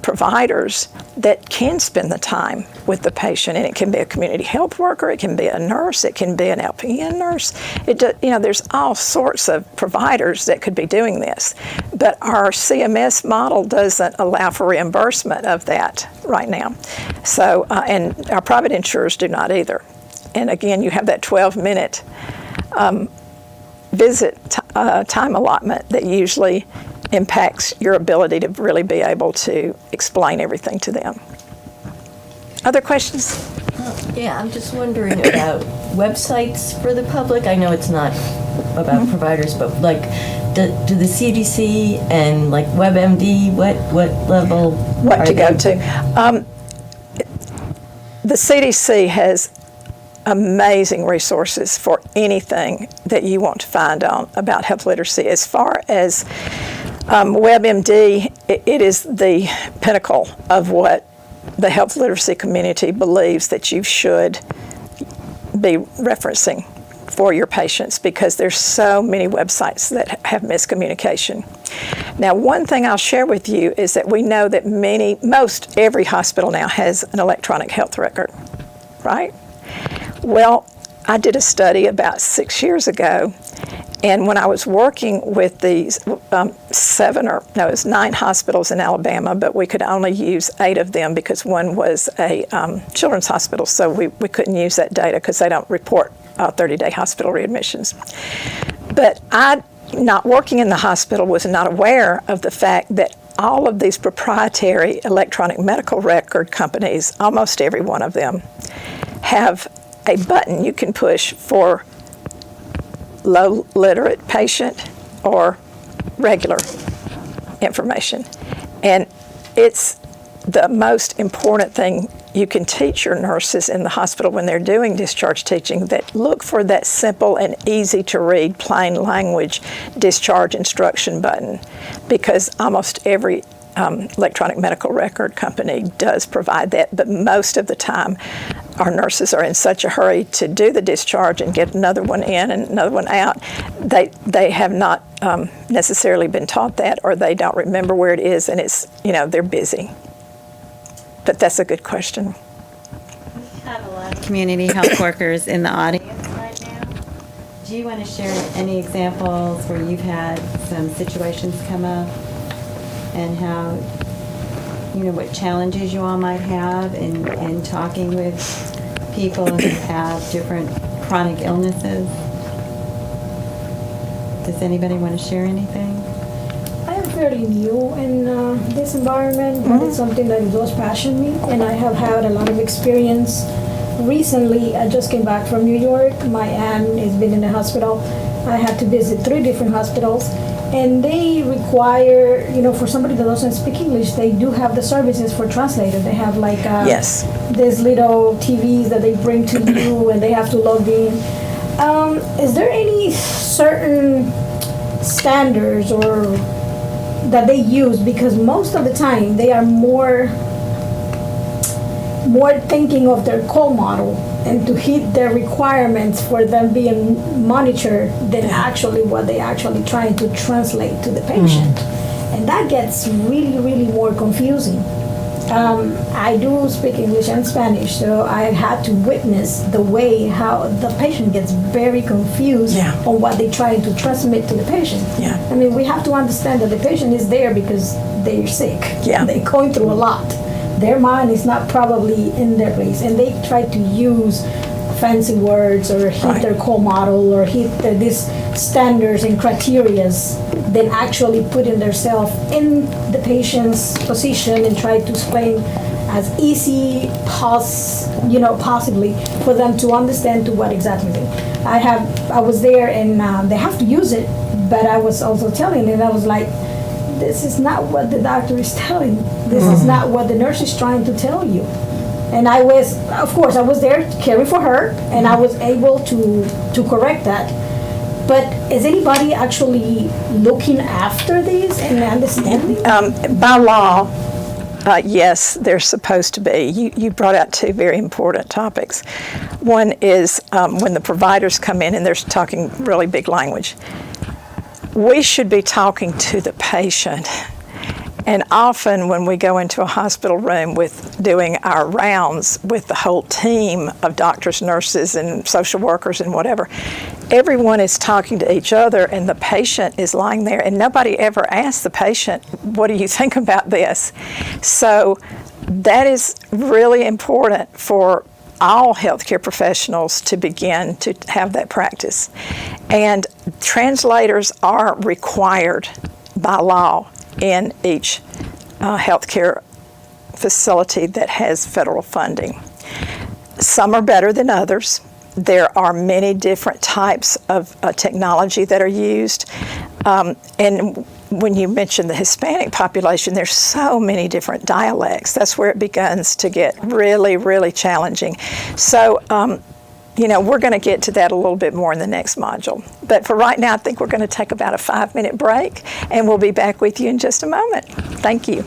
providers that can spend the time with the patient. And it can be a community health worker, it can be a nurse, it can be an LPN nurse. There's all sorts of providers that could be doing this. But our CMS model doesn't allow for reimbursement of that right now. So, and our private insurers do not either. And again, you have that 12-minute visit time allotment that usually impacts your ability to really be able to explain everything to them. Other questions? Yeah, I'm just wondering about websites for the public. I know it's not about providers, but like, do the CDC and like WebMD, what level? What to go to? The CDC has amazing resources for anything that you want to find out about health literacy. As far as WebMD, it is the pinnacle of what the health literacy community believes that you should be referencing for your patients, because there's so many websites that have miscommunication. Now, one thing I'll share with you is that we know that most every hospital now has an electronic health record, right? Well, I did a study about 6 years ago, and when I was working with these it was 9 hospitals in Alabama, but we could only use 8 of them because one was a children's hospital, so we couldn't use that data because they don't report 30-day hospital readmissions. But I, not working in the hospital, was not aware of the fact that all of these proprietary electronic medical record companies, almost every one of them, have a button you can push for low literate patient or regular information. And it's the most important thing you can teach your nurses in the hospital when they're doing discharge teaching, that look for that simple and easy to read, plain language discharge instruction button, because almost every electronic medical record company does provide that, but most of the time our nurses are in such a hurry to do the discharge and get another one in and another one out. They have not necessarily been taught that, or they don't remember where it is, and it's, they're busy. But that's a good question. We have a lot of community health workers in the audience right now. Do you want to share any examples where you've had some situations come up and how, what challenges you all might have in talking with people who have different chronic illnesses? Does anybody want to share anything? I am fairly new in this environment, but it's something that does passion me, and I have had a lot of experience. Recently, I just came back from New York. My aunt has been in the hospital. I had to visit 3 different hospitals, and they require, for somebody that doesn't speak English, they do have the services for translator. They have like Yes. these little TVs that they bring to you, and they have to log in. Is there any certain standards or that they use? Because most of the time they are more thinking of their call model and to hit their requirements for them being monitored than actually what they actually trying to translate to the patient. And that gets really, really more confusing. I do speak English and Spanish, so I had to witness the way how the patient gets very confused on what they're trying to transmit to the patient. Yeah. I mean, we have to understand that the patient is there because they're sick. Yeah. They're going through a lot. Their mind is not probably in their place, and they try to use fancy words or hit their call model or hit these standards and criterias than actually putting themselves in the patient's position and try to explain as easy possibly for them to understand to what exactly they. I was there, and they have to use it, but I was also telling them, I was like, this is not what the doctor is telling. This is not what the nurse is trying to tell you. And I was there caring for her, and I was able to correct that. But is anybody actually looking after these and understanding? By law, Yes, they're supposed to be. You brought out two very important topics. One is when the providers come in and they're talking really big language. We should be talking to the patient. And often when we go into a hospital room with doing our rounds with the whole team of doctors, nurses, and social workers and whatever, everyone is talking to each other and the patient is lying there and nobody ever asks the patient, what do you think about this? So that is really important for all healthcare professionals to begin to have that practice. And translators are required by law in each healthcare facility that has federal funding. Some are better than others. There are many different types of technology that are used. And when you mention the Hispanic population, there's so many different dialects. That's where it begins to get really, really challenging. So, we're going to get to that a little bit more in the next module. But for right now, I think we're going to take about a 5-minute break, and we'll be back with you in just a moment. Thank you.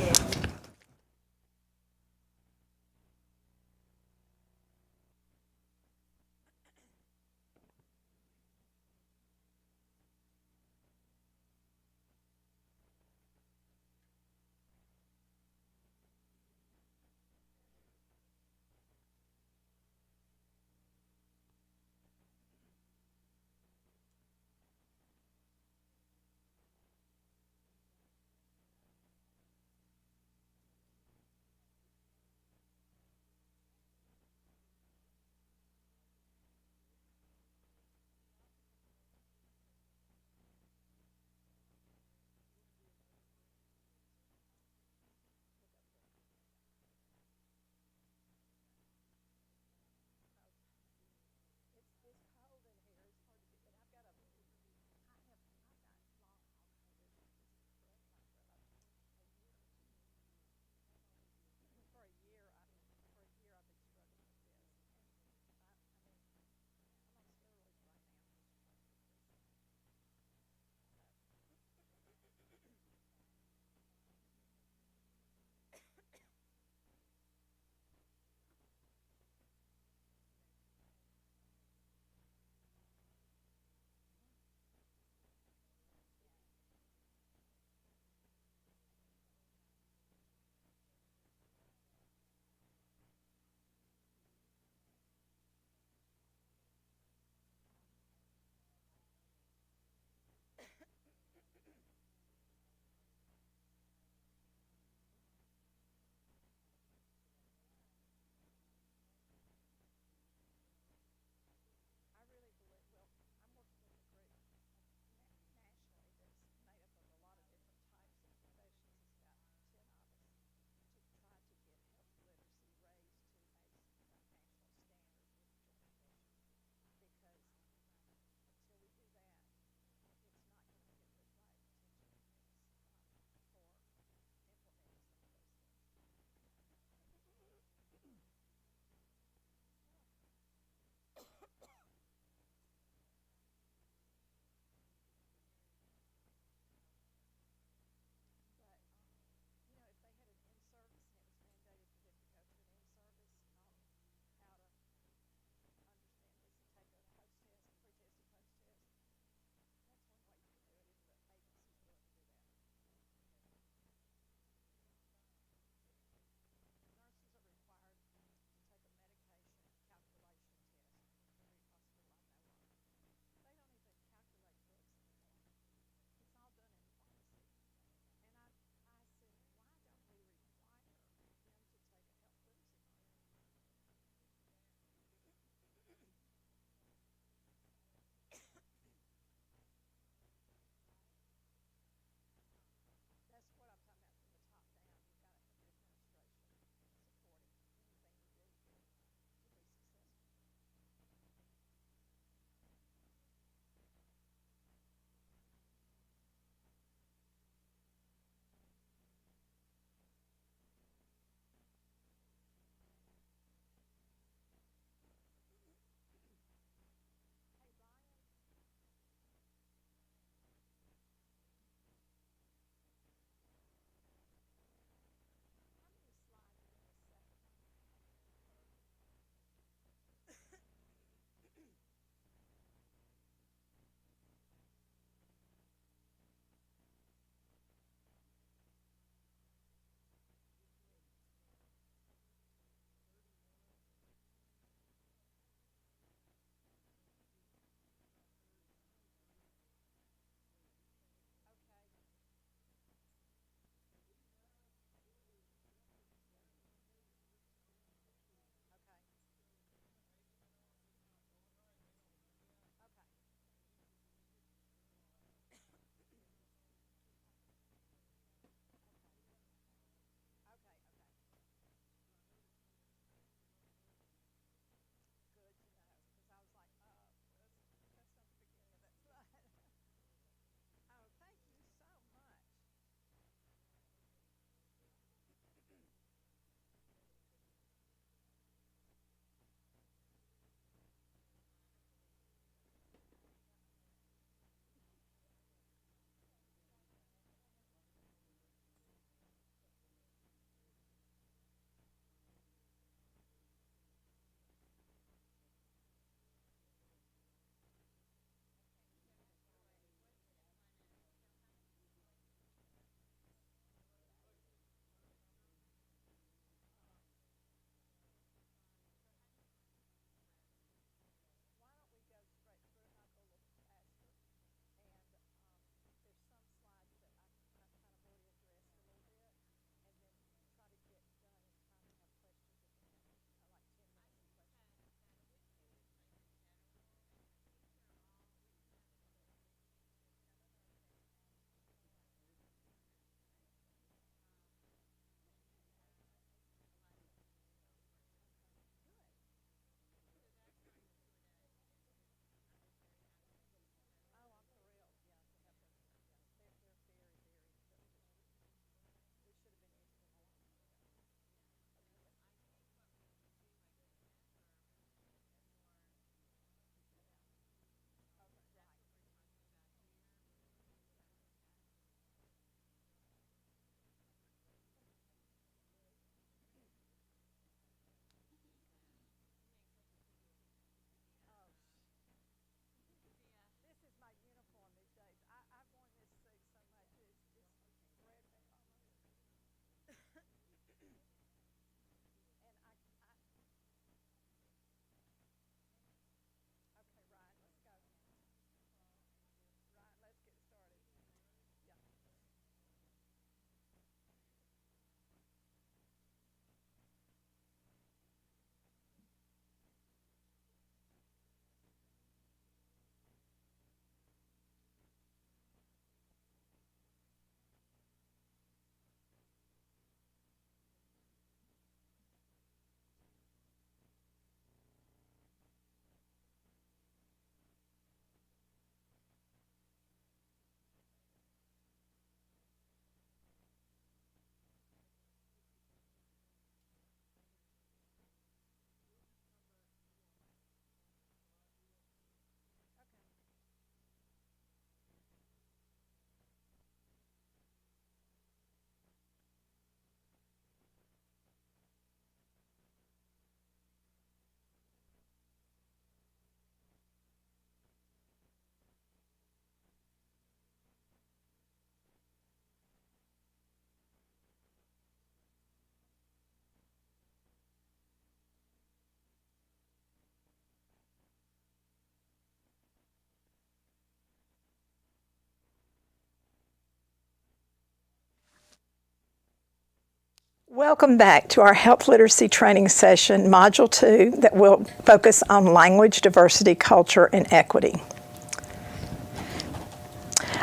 Welcome back to our health literacy training session, Module 2, that will focus on language, diversity, culture, and equity.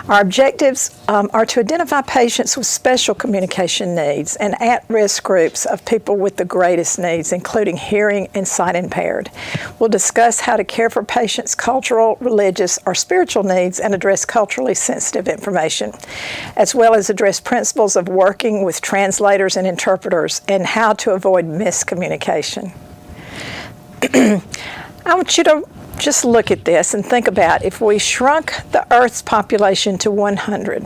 Our objectives are to identify patients with special communication needs and at-risk groups of people with the greatest needs, including hearing and sight impaired. We'll discuss how to care for patients' cultural, religious, or spiritual needs and address culturally sensitive information, as well as address principles of working with translators and interpreters and how to avoid miscommunication. I want you to just look at this and think about if we shrunk the Earth's population to 100,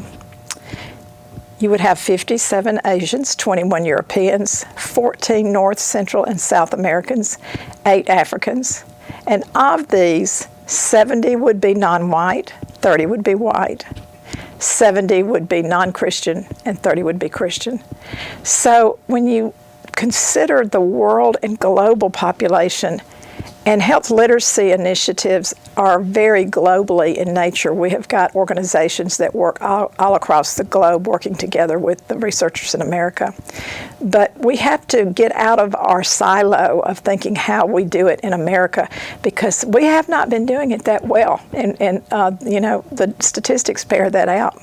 you would have 57 Asians, 21 Europeans, 14 North, Central, and South Americans, 8 Africans, and of these, 70 would be non-white, 30 would be white, 70 would be non-Christian, and 30 would be Christian. So when you consider the world and global population, and health literacy initiatives are very globally in nature. We have got organizations that work all across the globe working together with the researchers in America. But we have to get out of our silo of thinking how we do it in America, because we have not been doing it that well. And the statistics bear that out.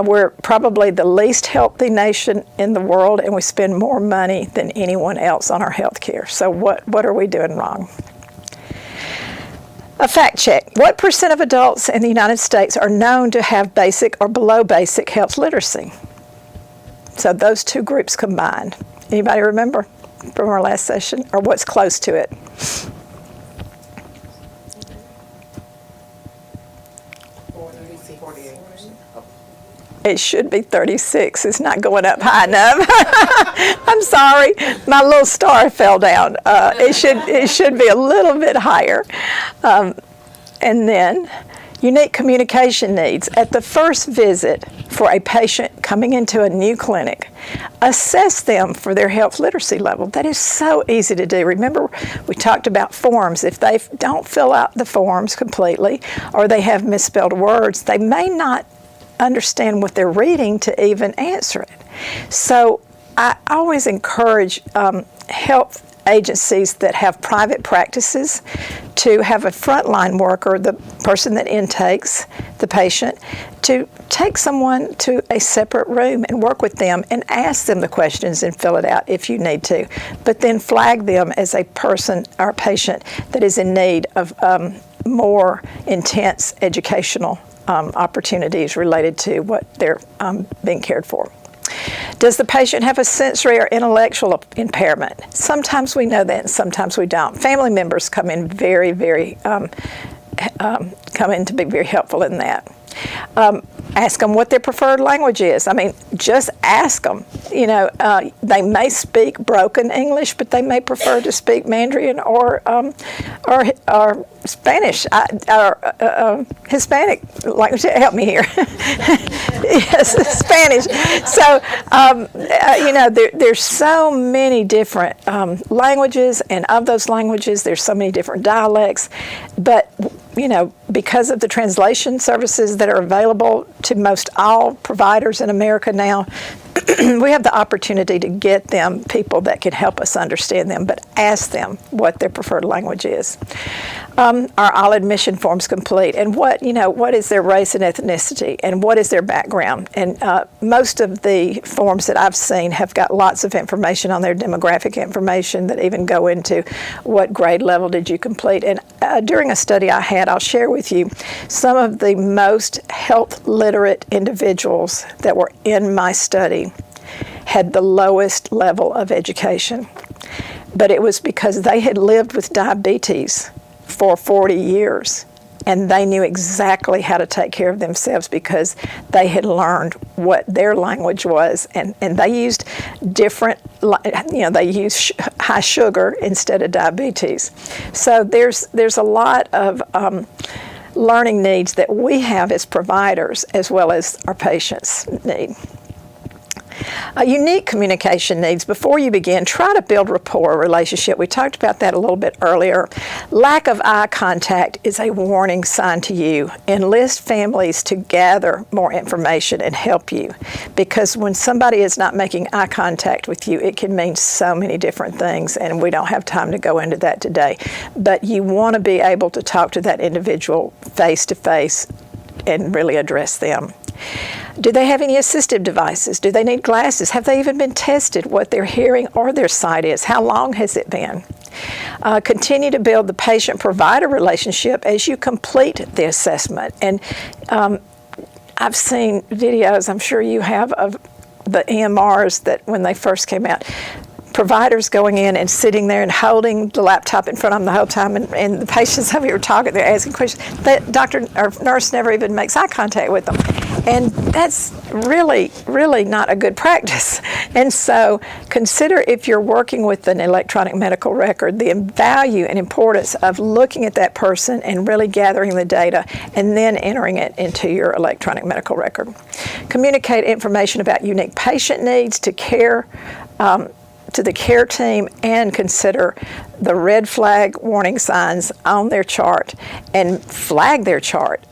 We're probably the least healthy nation in the world, and we spend more money than anyone else on our health care. So what are we doing wrong? A fact check. What % of adults in the United States are known to have basic or below basic health literacy? So those two groups combined. Anybody remember from our last session, or what's close to it? It should be 36. It's not going up high enough. I'm sorry, my little star fell down. It should be a little bit higher. And then, unique communication needs. At the first visit for a patient coming into a new clinic, assess them for their health literacy level. That is so easy to do. Remember, we talked about forms. If they don't fill out the forms completely, or they have misspelled words, they may not understand what they're reading to even answer it. So I always encourage health agencies that have private practices to have a frontline worker, the person that intakes the patient, to take someone to a separate room and work with them and ask them the questions and fill it out if you need to, but then flag them as a person or patient that is in need of more intense educational opportunities related to what they're being cared for. Does the patient have a sensory or intellectual impairment? Sometimes we know that and sometimes we don't. Family members come in come in to be very helpful in that. Ask them what their preferred language is. I mean, just ask them. They may speak broken English, but they may prefer to speak Mandarin or Spanish or Hispanic language. Help me here. Yes, Spanish. So, there's so many different languages, and of those languages, there's so many different dialects. But because of the translation services that are available to most all providers in America now, we have the opportunity to get them people that can help us understand them, but ask them what their preferred language is. Are all admission forms complete? And what is their race and ethnicity? And what is their background? And most of the forms that I've seen have got lots of information on their demographic information that even go into what grade level did you complete. And during a study I had, I'll share with you some of the most health literate individuals that were in my study had the lowest level of education. But it was because they had lived with diabetes for 40 years, and they knew exactly how to take care of themselves because they had learned what their language was, and they used different, they used high sugar instead of diabetes. So there's a lot of learning needs that we have as providers as well as our patients need. Unique communication needs. Before you begin, try to build rapport, a relationship. We talked about that a little bit earlier. Lack of eye contact is a warning sign to you. Enlist families to gather more information and help you, because when somebody is not making eye contact with you, it can mean so many different things, and we don't have time to go into that today. But you want to be able to talk to that individual face to face and really address them. Do they have any assistive devices? Do they need glasses? Have they even been tested what their hearing or their sight is? How long has it been? Continue to build the patient-provider relationship as you complete the assessment. And I've seen videos, I'm sure you have, of the EMRs that when they first came out, providers going in and sitting there and holding the laptop in front of them the whole time, and the patients over here talking, they're asking questions. That doctor or nurse never even makes eye contact with them. And that's really, really not a good practice. And so consider, if you're working with an electronic medical record, the value and importance of looking at that person and really gathering the data and then entering it into your electronic medical record. Communicate information about unique patient needs to the care team, and consider the red flag warning signs on their chart and flag their chart.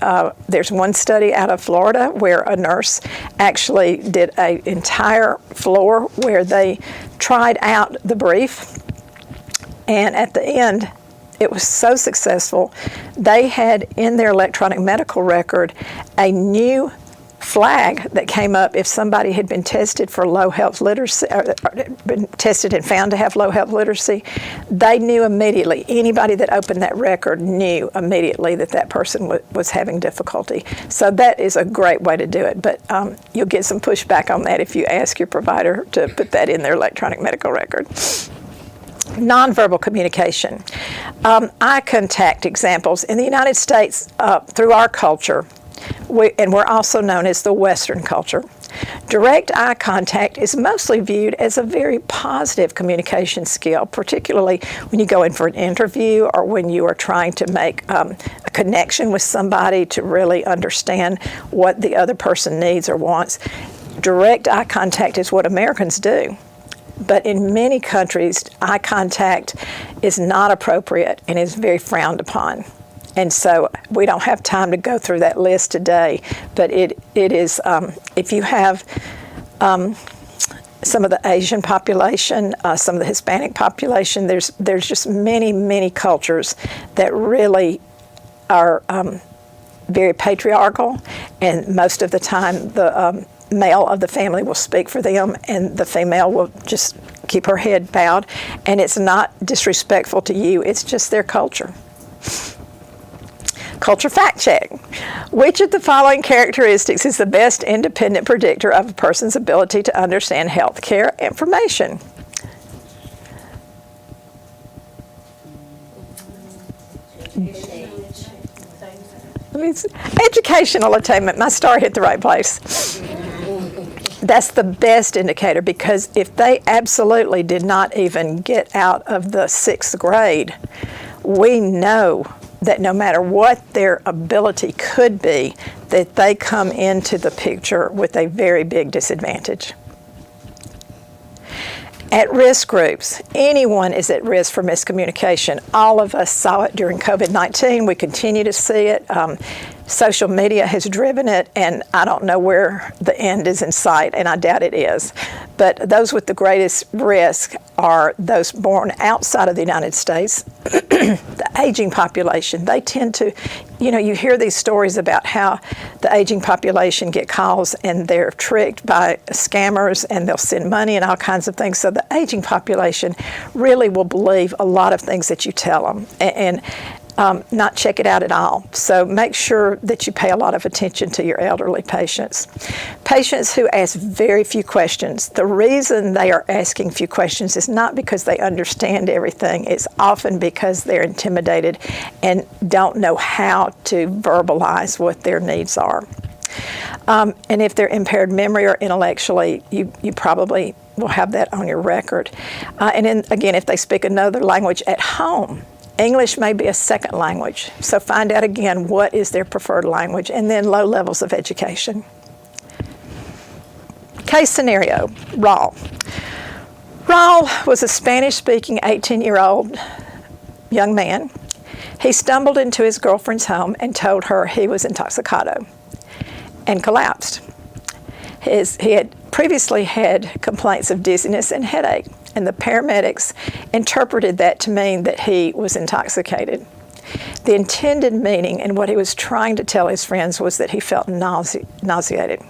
There's one study out of Florida where a nurse actually did an entire floor where they tried out the brief, and at the end, it was so successful, they had in their electronic medical record a new flag that came up if somebody had been tested for low health literacy, or been tested and found to have low health literacy. They knew immediately, anybody that opened that record knew immediately that that person was having difficulty. So that is a great way to do it, but you'll get some pushback on that if you ask your provider to put that in their electronic medical record. Nonverbal communication. Eye contact examples. In the United States, through our culture, and we're also known as the Western culture, direct eye contact is mostly viewed as a very positive communication skill, particularly when you go in for an interview or when you are trying to make a connection with somebody to really understand what the other person needs or wants. Direct eye contact is what Americans do. But in many countries, eye contact is not appropriate and is very frowned upon. And so we don't have time to go through that list today, but it is, if you have some of the Asian population, some of the Hispanic population, there's just many cultures that really are very patriarchal, and most of the time the male of the family will speak for them and the female will just keep her head bowed, and it's not disrespectful to you, it's just their culture. Culture fact check. Which of the following characteristics is the best independent predictor of a person's ability to understand healthcare information? Educational attainment. My star hit the right place. That's the best indicator, because if they absolutely did not even get out of the 6th grade, we know that no matter what their ability could be, that they come into the picture with a very big disadvantage. At-risk groups. Anyone is at risk for miscommunication. All of us saw it during COVID-19. We continue to see it. Social media has driven it, and I don't know where the end is in sight, and I doubt it is. But those with the greatest risk are those born outside of the United States, the aging population. They tend to, you hear these stories about how the aging population get calls and they're tricked by scammers and they'll send money and all kinds of things. So the aging population really will believe a lot of things that you tell them and not check it out at all. So make sure that you pay a lot of attention to your elderly patients. Patients who ask very few questions. The reason they are asking few questions is not because they understand everything. It's often because they're intimidated and don't know how to verbalize what their needs are. And if they're impaired memory or intellectually, you probably will have that on your record. And then again, if they speak another language at home, English may be a second language, so find out again what is their preferred language, and then low levels of education. Case scenario, Raul. Raul was a Spanish-speaking 18-year-old young man. He stumbled into his girlfriend's home and told her he was intoxicado and collapsed. He had previously had complaints of dizziness and headache, and the paramedics interpreted that to mean that he was intoxicated. The intended meaning and what he was trying to tell his friends was that he felt nauseated.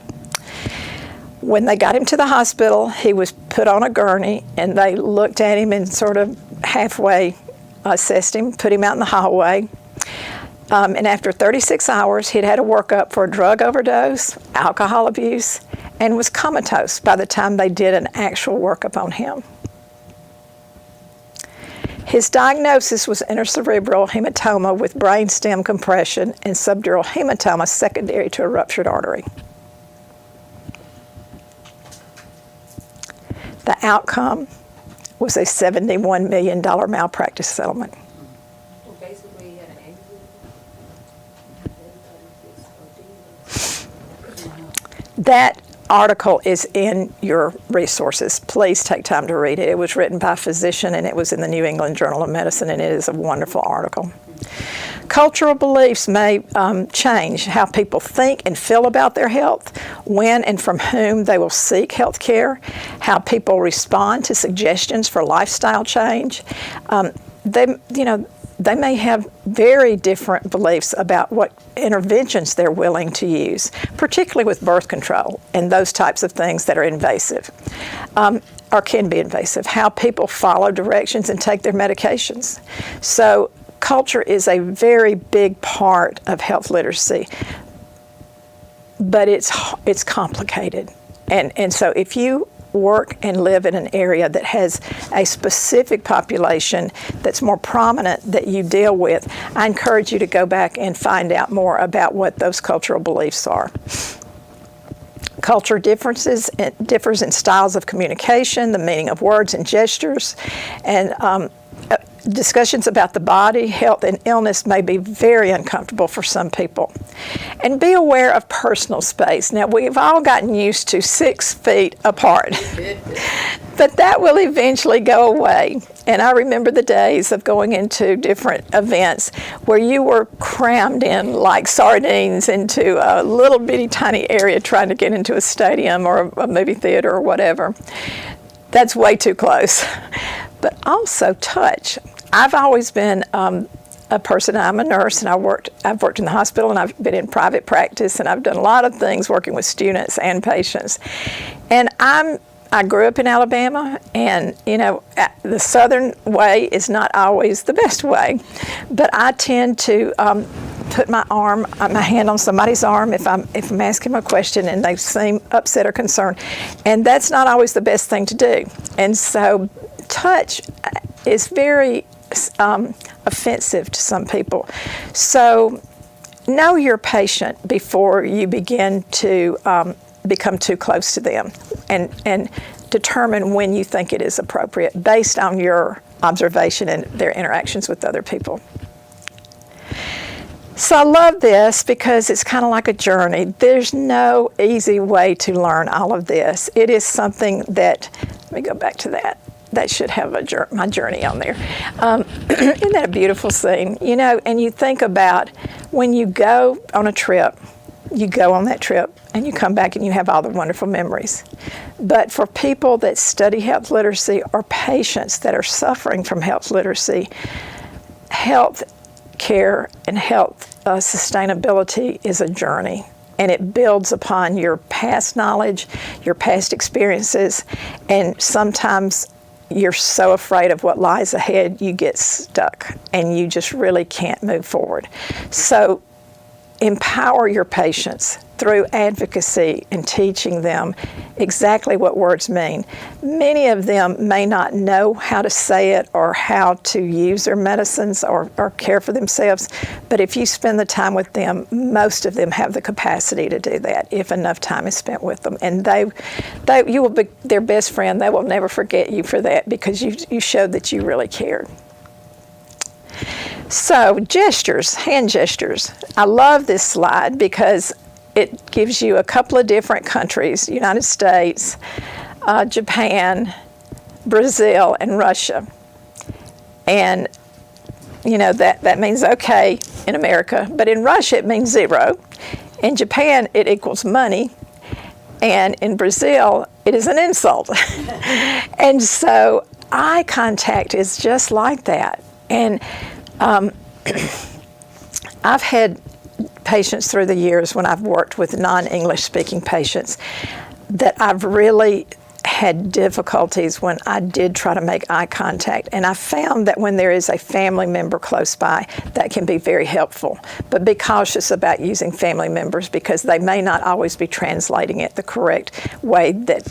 When they got him to the hospital, he was put on a gurney, and they looked at him and sort of halfway assessed him, put him out in the hallway. And after 36 hours, he'd had a workup for a drug overdose, alcohol abuse, and was comatose by the time they did an actual workup on him. His diagnosis was intracerebral hematoma with brainstem compression and subdural hematoma secondary to a ruptured artery. The outcome was a $71 million malpractice settlement. Well, basically, he had an aneurysm. That article is in your resources. Please take time to read it. It was written by a physician, and it was in the New England Journal of Medicine, and it is a wonderful article. Cultural beliefs may change how people think and feel about their health, when and from whom they will seek health care, how people respond to suggestions for lifestyle change. They may have very different beliefs about what interventions they're willing to use, particularly with birth control and those types of things that are invasive or can be invasive, how people follow directions and take their medications. So culture is a very big part of health literacy, but it's complicated. And so if you work and live in an area that has a specific population that's more prominent that you deal with, I encourage you to go back and find out more about what those cultural beliefs are. Culture differs in styles of communication, the meaning of words and gestures, and discussions about the body, health, and illness may be very uncomfortable for some people. And be aware of personal space. Now, we've all gotten used to 6 feet apart, but that will eventually go away. And I remember the days of going into different events where you were crammed in like sardines into a little bitty tiny area trying to get into a stadium or a movie theater or whatever. That's way too close. But also touch. I've always been a person, I'm a nurse, and I've worked in the hospital, and I've been in private practice, and I've done a lot of things working with students and patients. And I grew up in Alabama, and the southern way is not always the best way, but I tend to put my hand on somebody's arm if I'm asking them a question and they seem upset or concerned, and that's not always the best thing to do. And so touch is very offensive to some people. So know your patient before you begin to become too close to them, and determine when you think it is appropriate based on your observation and their interactions with other people. So I love this because it's kind of like a journey. There's no easy way to learn all of this. It is something that, let me go back to that. That should have my journey on there. Isn't that a beautiful scene? And you think about when you go on a trip, you go on that trip and you come back and you have all the wonderful memories. But for people that study health literacy or patients that are suffering from health literacy, health care and health sustainability is a journey. And it builds upon your past knowledge, your past experiences, and sometimes you're so afraid of what lies ahead, you get stuck and you just really can't move forward. So empower your patients through advocacy and teaching them exactly what words mean. Many of them may not know how to say it or how to use their medicines or care for themselves, but if you spend the time with them, most of them have the capacity to do that if enough time is spent with them. And you will be their best friend. They will never forget you for that because you showed that you really cared. So gestures, hand gestures. I love this slide because it gives you a couple of different countries, United States, Japan, Brazil, and Russia. And, that means okay in America, but in Russia it means zero. In Japan it equals money, and in Brazil it is an insult. And so eye contact is just like that. And I've had patients through the years when I've worked with non-English speaking patients that I've really had difficulties when I did try to make eye contact. And I found that when there is a family member close by, that can be very helpful. But be cautious about using family members because they may not always be translating it the correct way that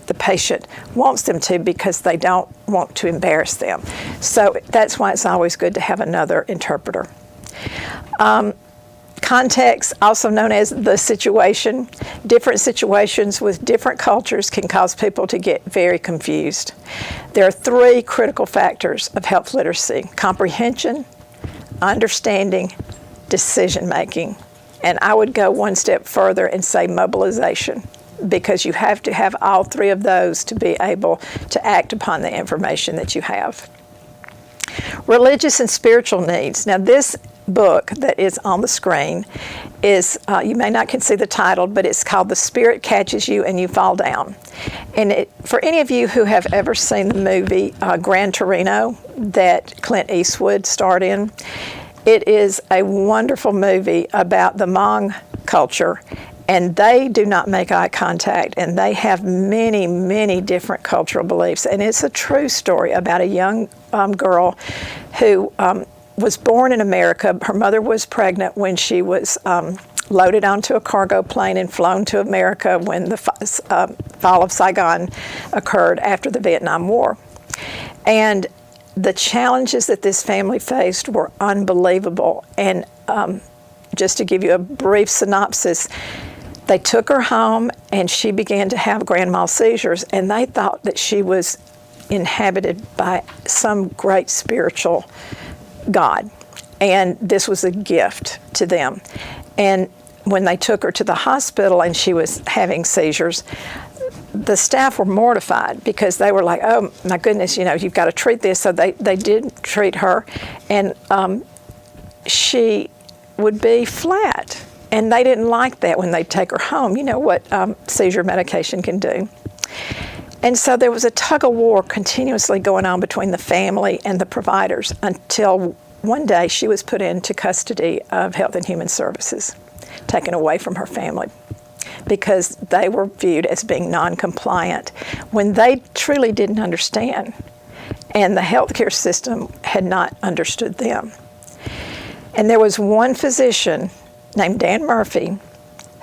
the patient wants them to because they don't want to embarrass them. So that's why it's always good to have another interpreter. Context, also known as the situation. Different situations with different cultures can cause people to get very confused. There are 3 critical factors of health literacy: comprehension, understanding, decision making. And I would go one step further and say mobilization, because you have to have all 3 of those to be able to act upon the information that you have. Religious and spiritual needs. Now this book that is on the screen is, you may not can see the title, but it's called The Spirit Catches You and You Fall Down. And for any of you who have ever seen the movie Gran Torino that Clint Eastwood starred in, it is a wonderful movie about the Hmong culture, and they do not make eye contact, and they have many, many different cultural beliefs. And it's a true story about a young girl who was born in America. Her mother was pregnant when she was loaded onto a cargo plane and flown to America when the fall of Saigon occurred after the Vietnam War. And the challenges that this family faced were unbelievable. And just to give you a brief synopsis, they took her home and she began to have grand mal seizures, and they thought that she was inhabited by some great spiritual God, and this was a gift to them. And when they took her to the hospital and she was having seizures, the staff were mortified because they were like, oh my goodness, you've got to treat this. So they did treat her, and she would be flat. And they didn't like that when they'd take her home. You know what seizure medication can do. And so there was a tug of war continuously going on between the family and the providers until one day she was put into custody of Health and Human Services, taken away from her family, because they were viewed as being non-compliant when they truly didn't understand, and the healthcare system had not understood them. And there was one physician named Dan Murphy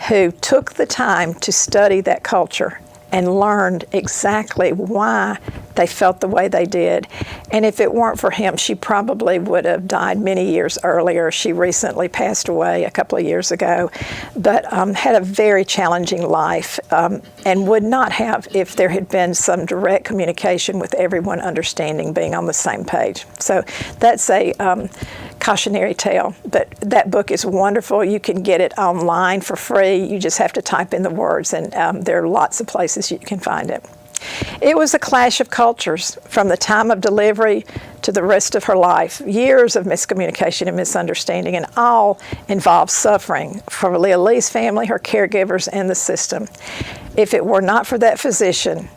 who took the time to study that culture and learned exactly why they felt the way they did. And if it weren't for him, she probably would have died many years earlier. She recently passed away a couple of years ago, but had a very challenging life, and would not have if there had been some direct communication with everyone understanding, being on the same page. So that's a cautionary tale, but that book is wonderful. You can get it online for free. You just have to type in the words, and there are lots of places you can find it. It was a clash of cultures from the time of delivery to the rest of her life. Years of miscommunication and misunderstanding, and all involved suffering for Leah Lee's family, her caregivers, and the system. If it were not for that physician,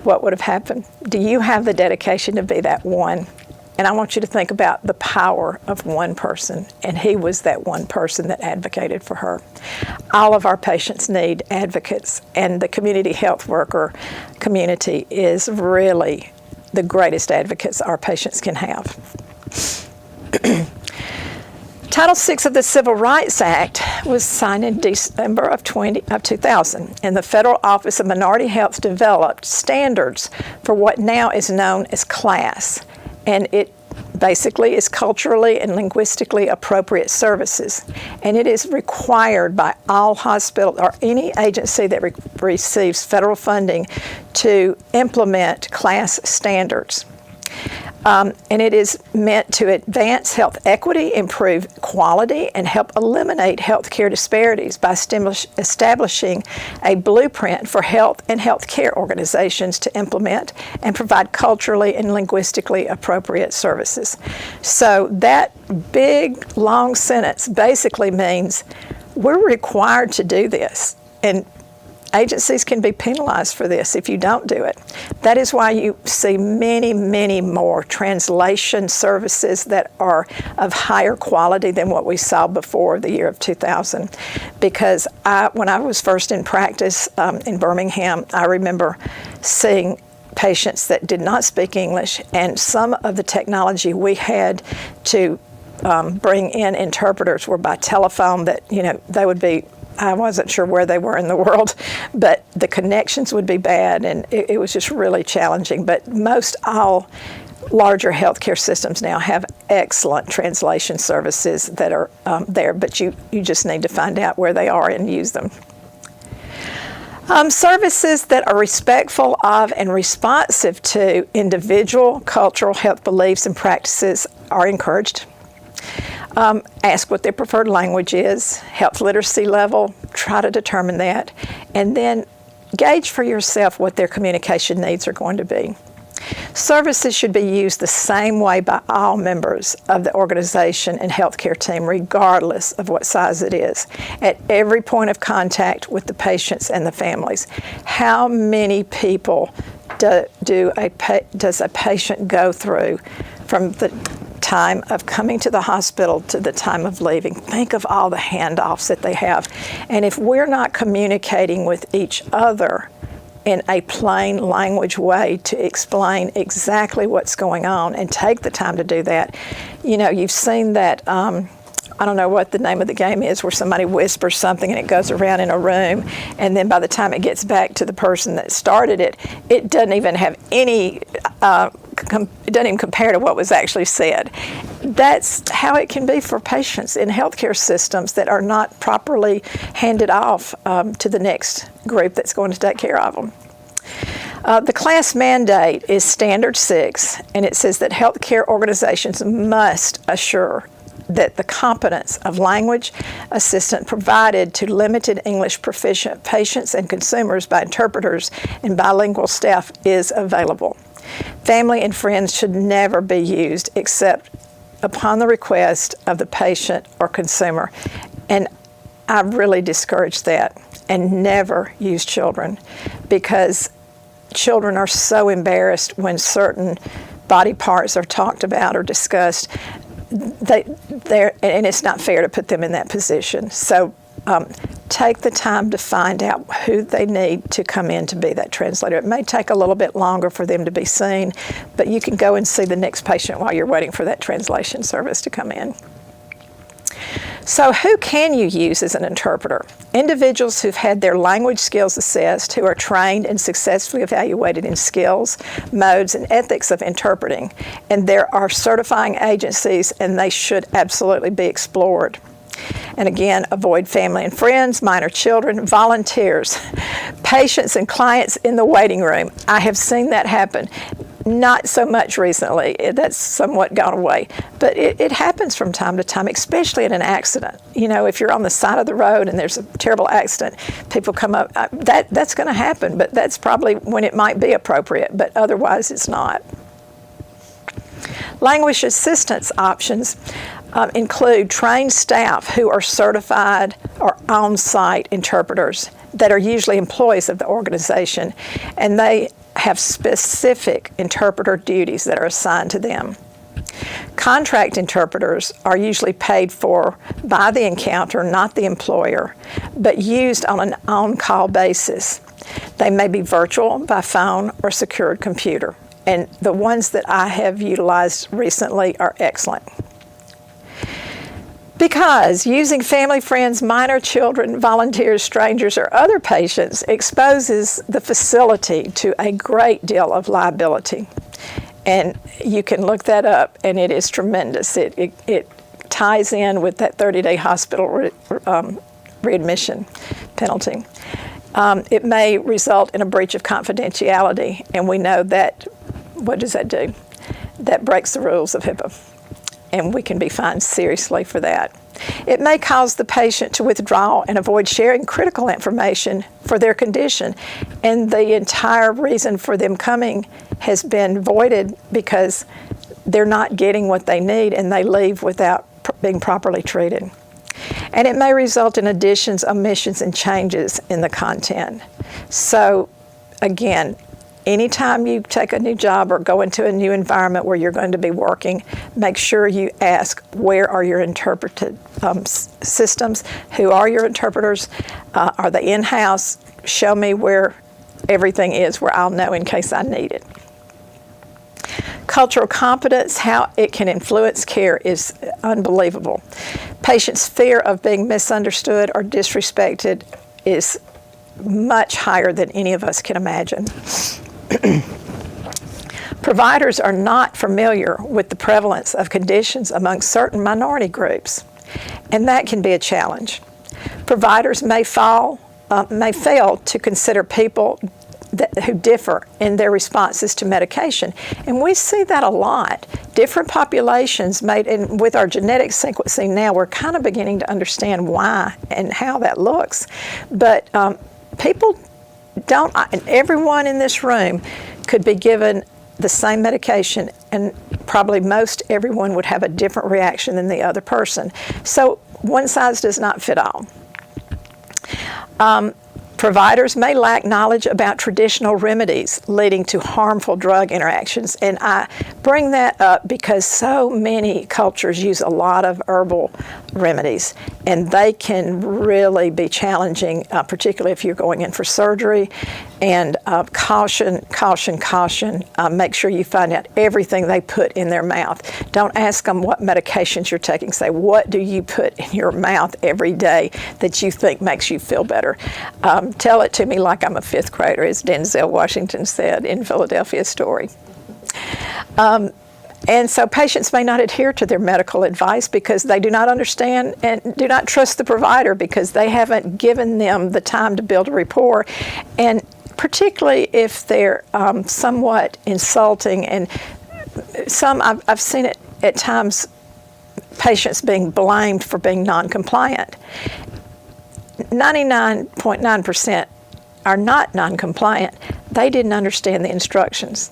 what would have happened? Do you have the dedication to be that one? And I want you to think about the power of one person, and he was that one person that advocated for her. All of our patients need advocates, and the community health worker community is really the greatest advocates our patients can have. Title VI of the Civil Rights Act was signed in December of 2000, and the Federal Office of Minority Health developed standards for what now is known as class. And it basically is culturally and linguistically appropriate services. And it is required by all hospitals or any agency that receives federal funding to implement class standards. And it is meant to advance health equity, improve quality, and help eliminate healthcare disparities by establishing a blueprint for health and healthcare organizations to implement and provide culturally and linguistically appropriate services. So that big, long sentence basically means we're required to do this. And agencies can be penalized for this if you don't do it. That is why you see many, many more translation services that are of higher quality than what we saw before the year of 2000. Because when I was first in practice in Birmingham, I remember seeing patients that did not speak English, and some of the technology we had to bring in interpreters were by telephone that, they would be, I wasn't sure where they were in the world, but the connections would be bad, and it was just really challenging. But most all larger healthcare systems now have excellent translation services that are there, but you just need to find out where they are and use them. Services that are respectful of and responsive to individual cultural health beliefs and practices are encouraged. Ask what their preferred language is, health literacy level, try to determine that, and then gauge for yourself what their communication needs are going to be. Services should be used the same way by all members of the organization and healthcare team, regardless of what size it is, at every point of contact with the patients and the families. How many people does a patient go through from the time of coming to the hospital to the time of leaving? Think of all the handoffs that they have. And if we're not communicating with each other in a plain language way to explain exactly what's going on and take the time to do that, you've seen that, I don't know what the name of the game is, where somebody whispers something and it goes around in a room, and then by the time it gets back to the person that started it, it doesn't even have any, it doesn't even compare to what was actually said. That's how it can be for patients in healthcare systems that are not properly handed off to the next group that's going to take care of them. The class mandate is Standard 6, and it says that healthcare organizations must assure that the competence of language assistance provided to limited English proficient patients and consumers by interpreters and bilingual staff is available. Family and friends should never be used except upon the request of the patient or consumer. And I really discourage that. And never use children, because children are so embarrassed when certain body parts are talked about or discussed. And it's not fair to put them in that position. So take the time to find out who they need to come in to be that translator. It may take a little bit longer for them to be seen, but you can go and see the next patient while you're waiting for that translation service to come in. So who can you use as an interpreter? Individuals who've had their language skills assessed, who are trained and successfully evaluated in skills, modes, and ethics of interpreting. And there are certifying agencies, and they should absolutely be explored. And again, avoid family and friends, minor children, volunteers, patients and clients in the waiting room. I have seen that happen. Not so much recently. That's somewhat gone away. But it happens from time to time, especially in an accident. If you're on the side of the road and there's a terrible accident, people come up. That's going to happen, but that's probably when it might be appropriate, but otherwise it's not. Language assistance options include trained staff who are certified or on-site interpreters that are usually employees of the organization, and they have specific interpreter duties that are assigned to them. Contract interpreters are usually paid for by the encounter, not the employer, but used on an on-call basis. They may be virtual, by phone, or secured computer. And the ones that I have utilized recently are excellent. Because using family, friends, minor children, volunteers, strangers, or other patients exposes the facility to a great deal of liability. And you can look that up, and it is tremendous. It ties in with that 30-day hospital readmission penalty. It may result in a breach of confidentiality, and we know that, what does that do? that breaks the rules of HIPAA, and we can be fined seriously for that. It may cause the patient to withdraw and avoid sharing critical information for their condition, and the entire reason for them coming has been voided because they're not getting what they need and they leave without being properly treated. And it may result in additions, omissions, and changes in the content. So again, anytime you take a new job or go into a new environment where you're going to be working, make sure you ask, where are your interpreted systems? Who are your interpreters? Are they in-house? Show me where everything is, where I'll know in case I need it. Cultural competence, how it can influence care, is unbelievable. Patients' fear of being misunderstood or disrespected is much higher than any of us can imagine. Providers are not familiar with the prevalence of conditions among certain minority groups, and that can be a challenge. Providers may fail to consider people who differ in their responses to medication. And we see that a lot. Different populations and with our genetic sequencing now, we're kind of beginning to understand why and how that looks. But people don't, and everyone in this room could be given the same medication, and probably most everyone would have a different reaction than the other person. So one size does not fit all. Providers may lack knowledge about traditional remedies leading to harmful drug interactions. And I bring that up because so many cultures use a lot of herbal remedies, and they can really be challenging, particularly if you're going in for surgery. And caution, caution, caution. Make sure you find out everything they put in their mouth. Don't ask them what medications you're taking. Say, what do you put in your mouth every day that you think makes you feel better? Tell it to me like I'm a fifth grader, as Denzel Washington said in Philadelphia Story. And so patients may not adhere to their medical advice because they do not understand and do not trust the provider because they haven't given them the time to build a rapport. And particularly if they're somewhat insulting, and I've seen it at times, patients being blamed for being non-compliant. 99.9% are not non-compliant. They didn't understand the instructions,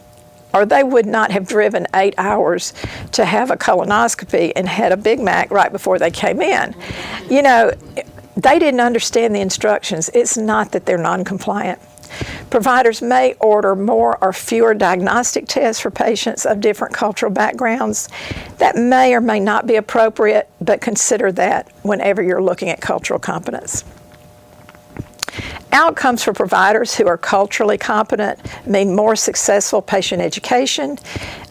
or they would not have driven 8 hours to have a colonoscopy and had a Big Mac right before they came in. You know, they didn't understand the instructions. It's not that they're non-compliant. Providers may order more or fewer diagnostic tests for patients of different cultural backgrounds. That may or may not be appropriate, but consider that whenever you're looking at cultural competence. Outcomes for providers who are culturally competent mean more successful patient education,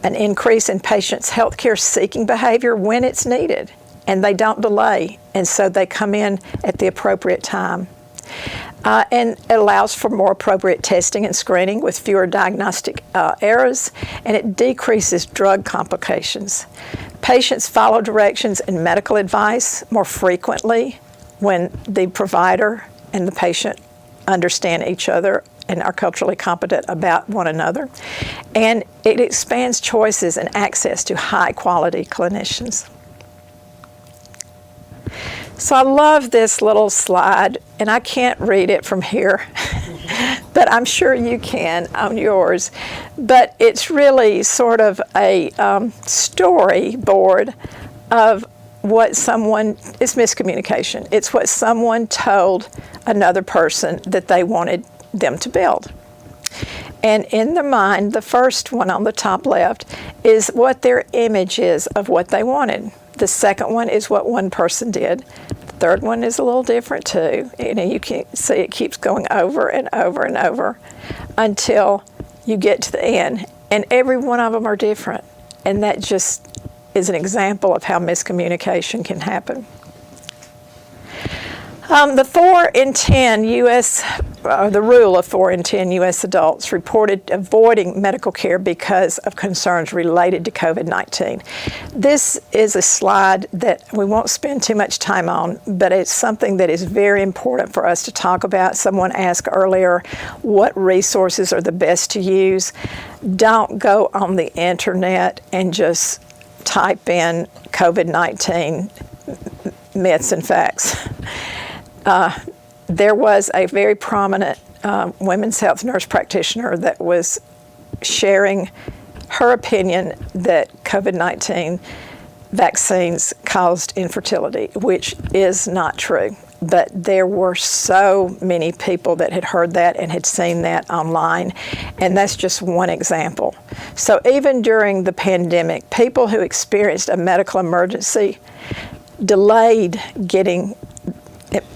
an increase in patients' healthcare seeking behavior when it's needed, and they don't delay, and so they come in at the appropriate time. And it allows for more appropriate testing and screening with fewer diagnostic errors, and it decreases drug complications. Patients follow directions and medical advice more frequently when the provider and the patient understand each other and are culturally competent about one another. And it expands choices and access to high-quality clinicians. So I love this little slide, and I can't read it from here, but I'm sure you can on yours. But it's really sort of a storyboard of what someone, it's miscommunication. It's what someone told another person that they wanted them to build. And in the mind, the first one on the top left is what their image is of what they wanted. The second one is what one person did. The third one is a little different too. You know, you can see it keeps going over and over and over until you get to the end. And every one of them are different. And that just is an example of how miscommunication can happen. The 4 in 10 U.S. the rule of 4 in 10 U.S. adults reported avoiding medical care because of concerns related to COVID-19. This is a slide that we won't spend too much time on, but it's something that is very important for us to talk about. Someone asked earlier, what resources are the best to use? Don't go on the internet and just type in COVID-19 myths and facts. There was a very prominent women's health nurse practitioner that was sharing her opinion that COVID-19 vaccines caused infertility, which is not true. But there were so many people that had heard that and had seen that online, and that's just one example. So even during the pandemic, people who experienced a medical emergency delayed getting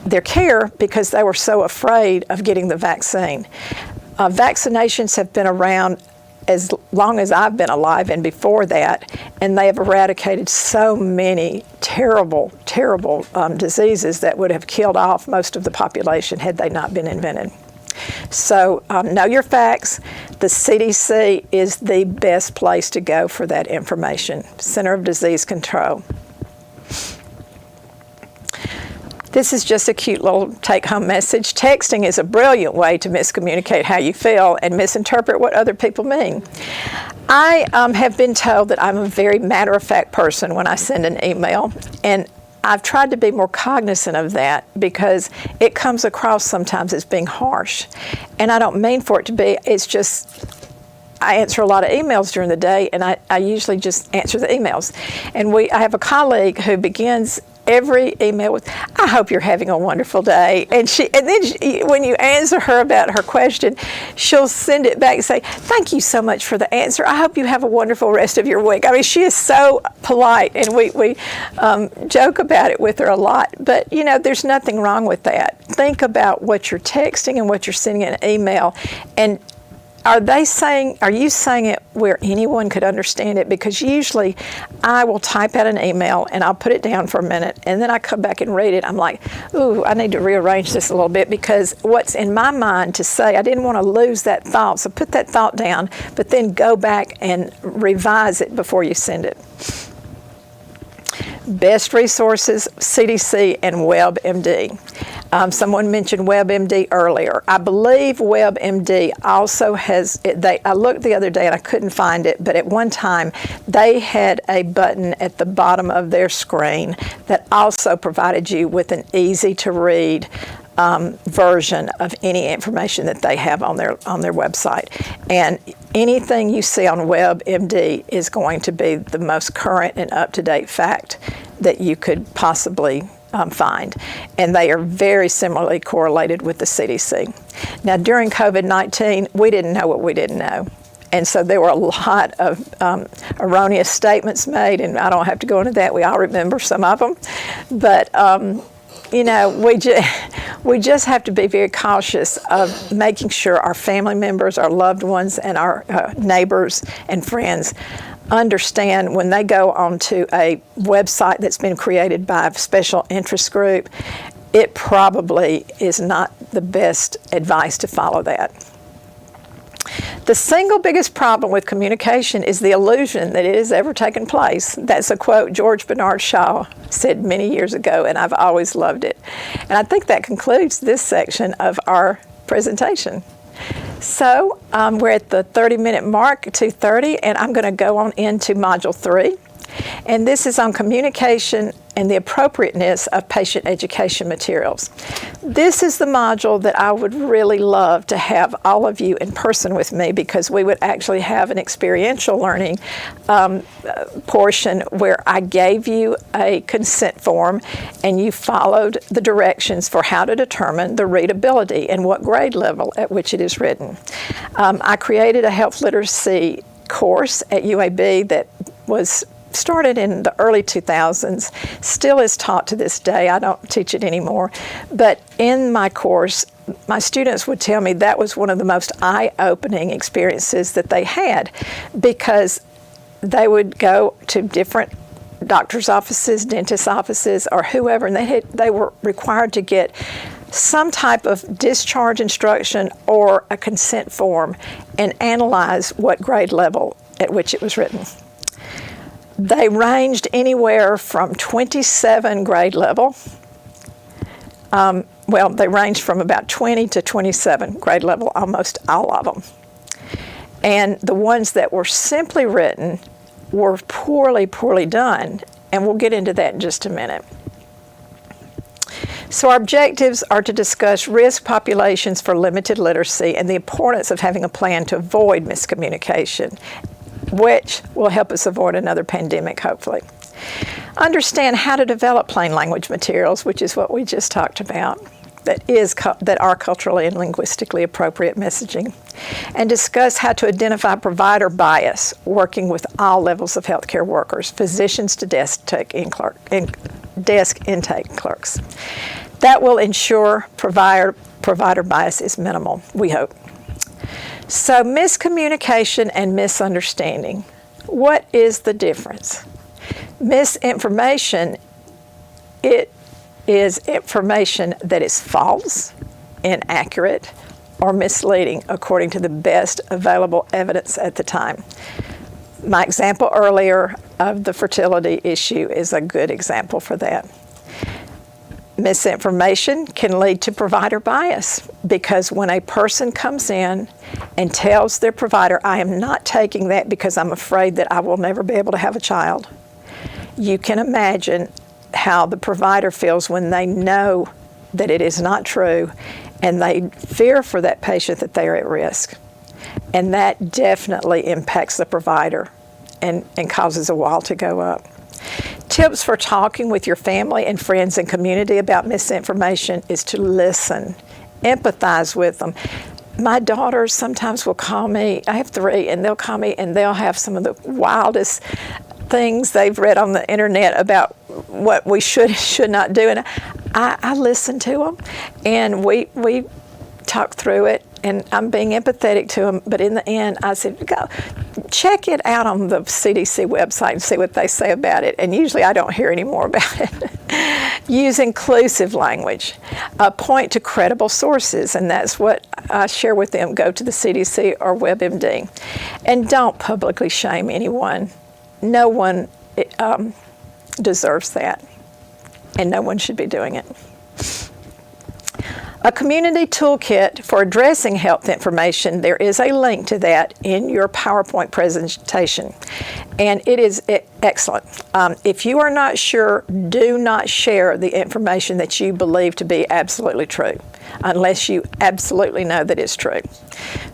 their care because they were so afraid of getting the vaccine. Vaccinations have been around as long as I've been alive and before that, and they have eradicated so many terrible, terrible diseases that would have killed off most of the population had they not been invented. So know your facts. The CDC is the best place to go for that information. Center of Disease Control. This is just a cute little take-home message. Texting is a brilliant way to miscommunicate how you feel and misinterpret what other people mean. I have been told that I'm a very matter-of-fact person when I send an email, and I've tried to be more cognizant of that because it comes across sometimes as being harsh. And I don't mean for it to be, it's just, I answer a lot of emails during the day, and I usually just answer the emails. And I have a colleague who begins every email with, I hope you're having a wonderful day. And then when you answer her about her question, she'll send it back and say, thank you so much for the answer. I hope you have a wonderful rest of your week. I mean, she is so polite, and we joke about it with her a lot. But, there's nothing wrong with that. Think about what you're texting and what you're sending in an email. And are you saying it where anyone could understand it? Because usually I will type out an email and I'll put it down for a minute, and then I come back and read it. I'm like, ooh, I need to rearrange this a little bit, because what's in my mind to say, I didn't want to lose that thought. So put that thought down, but then go back and revise it before you send it. Best resources, CDC and WebMD. Someone mentioned WebMD earlier. I believe WebMD also has, I looked the other day and I couldn't find it, but at one time they had a button at the bottom of their screen that also provided you with an easy to read version of any information that they have on their website. And anything you see on WebMD is going to be the most current and up-to-date fact that you could possibly find. And they are very similarly correlated with the CDC. Now, during COVID-19, we didn't know what we didn't know. And so there were a lot of erroneous statements made, and I don't have to go into that. We all remember some of them. But we just have to be very cautious of making sure our family members, our loved ones, and our neighbors and friends understand when they go onto a website that's been created by a special interest group, it probably is not the best advice to follow that. The single biggest problem with communication is the illusion that it has ever taken place. That's a quote George Bernard Shaw said many years ago, and I've always loved it. And I think that concludes this section of our presentation. So we're at the 30-minute mark, 2:30, and I'm going to go on into Module 3. And this is on communication and the appropriateness of patient education materials. This is the module that I would really love to have all of you in person with me, because we would actually have an experiential learning portion where I gave you a consent form and you followed the directions for how to determine the readability and what grade level at which it is written. I created a health literacy course at UAB that was started in the early 2000s, still is taught to this day. I don't teach it anymore. But in my course, my students would tell me that was one of the most eye-opening experiences that they had, because they would go to different doctor's offices, dentist offices, or whoever, and they were required to get some type of discharge instruction or a consent form and analyze what grade level at which it was written. They ranged anywhere from 27 grade level. They ranged from about 20 to 27 grade level, almost all of them. And the ones that were simply written were poorly done, and we'll get into that in just a minute. So our objectives are to discuss risk populations for limited literacy and the importance of having a plan to avoid miscommunication, which will help us avoid another pandemic, hopefully. Understand how to develop plain language materials, which is what we just talked about, that are culturally and linguistically appropriate messaging, and discuss how to identify provider bias working with all levels of healthcare workers, physicians to desk intake clerks. That will ensure provider bias is minimal, we hope. So miscommunication and misunderstanding. What is the difference? Misinformation, it is information that is false, inaccurate, or misleading according to the best available evidence at the time. My example earlier of the fertility issue is a good example for that. Misinformation can lead to provider bias because when a person comes in and tells their provider, I am not taking that because I'm afraid that I will never be able to have a child, you can imagine how the provider feels when they know that it is not true and they fear for that patient that they are at risk. And that definitely impacts the provider and causes a wall to go up. Tips for talking with your family and friends and community about misinformation is to listen, empathize with them. My daughters sometimes will call me, I have 3, and they'll call me and they'll have some of the wildest things they've read on the internet about what we should not do. And I listen to them and we talk through it, and I'm being empathetic to them, but in the end I said, go check it out on the CDC website and see what they say about it, and usually I don't hear any more about it. Use inclusive language. Point to credible sources, and that's what I share with them. Go to the CDC or WebMD. And don't publicly shame anyone. No one deserves that, and no one should be doing it. A community toolkit for addressing health information, there is a link to that in your PowerPoint presentation, and it is excellent. If you are not sure, do not share the information that you believe to be absolutely true, unless you absolutely know that it's true.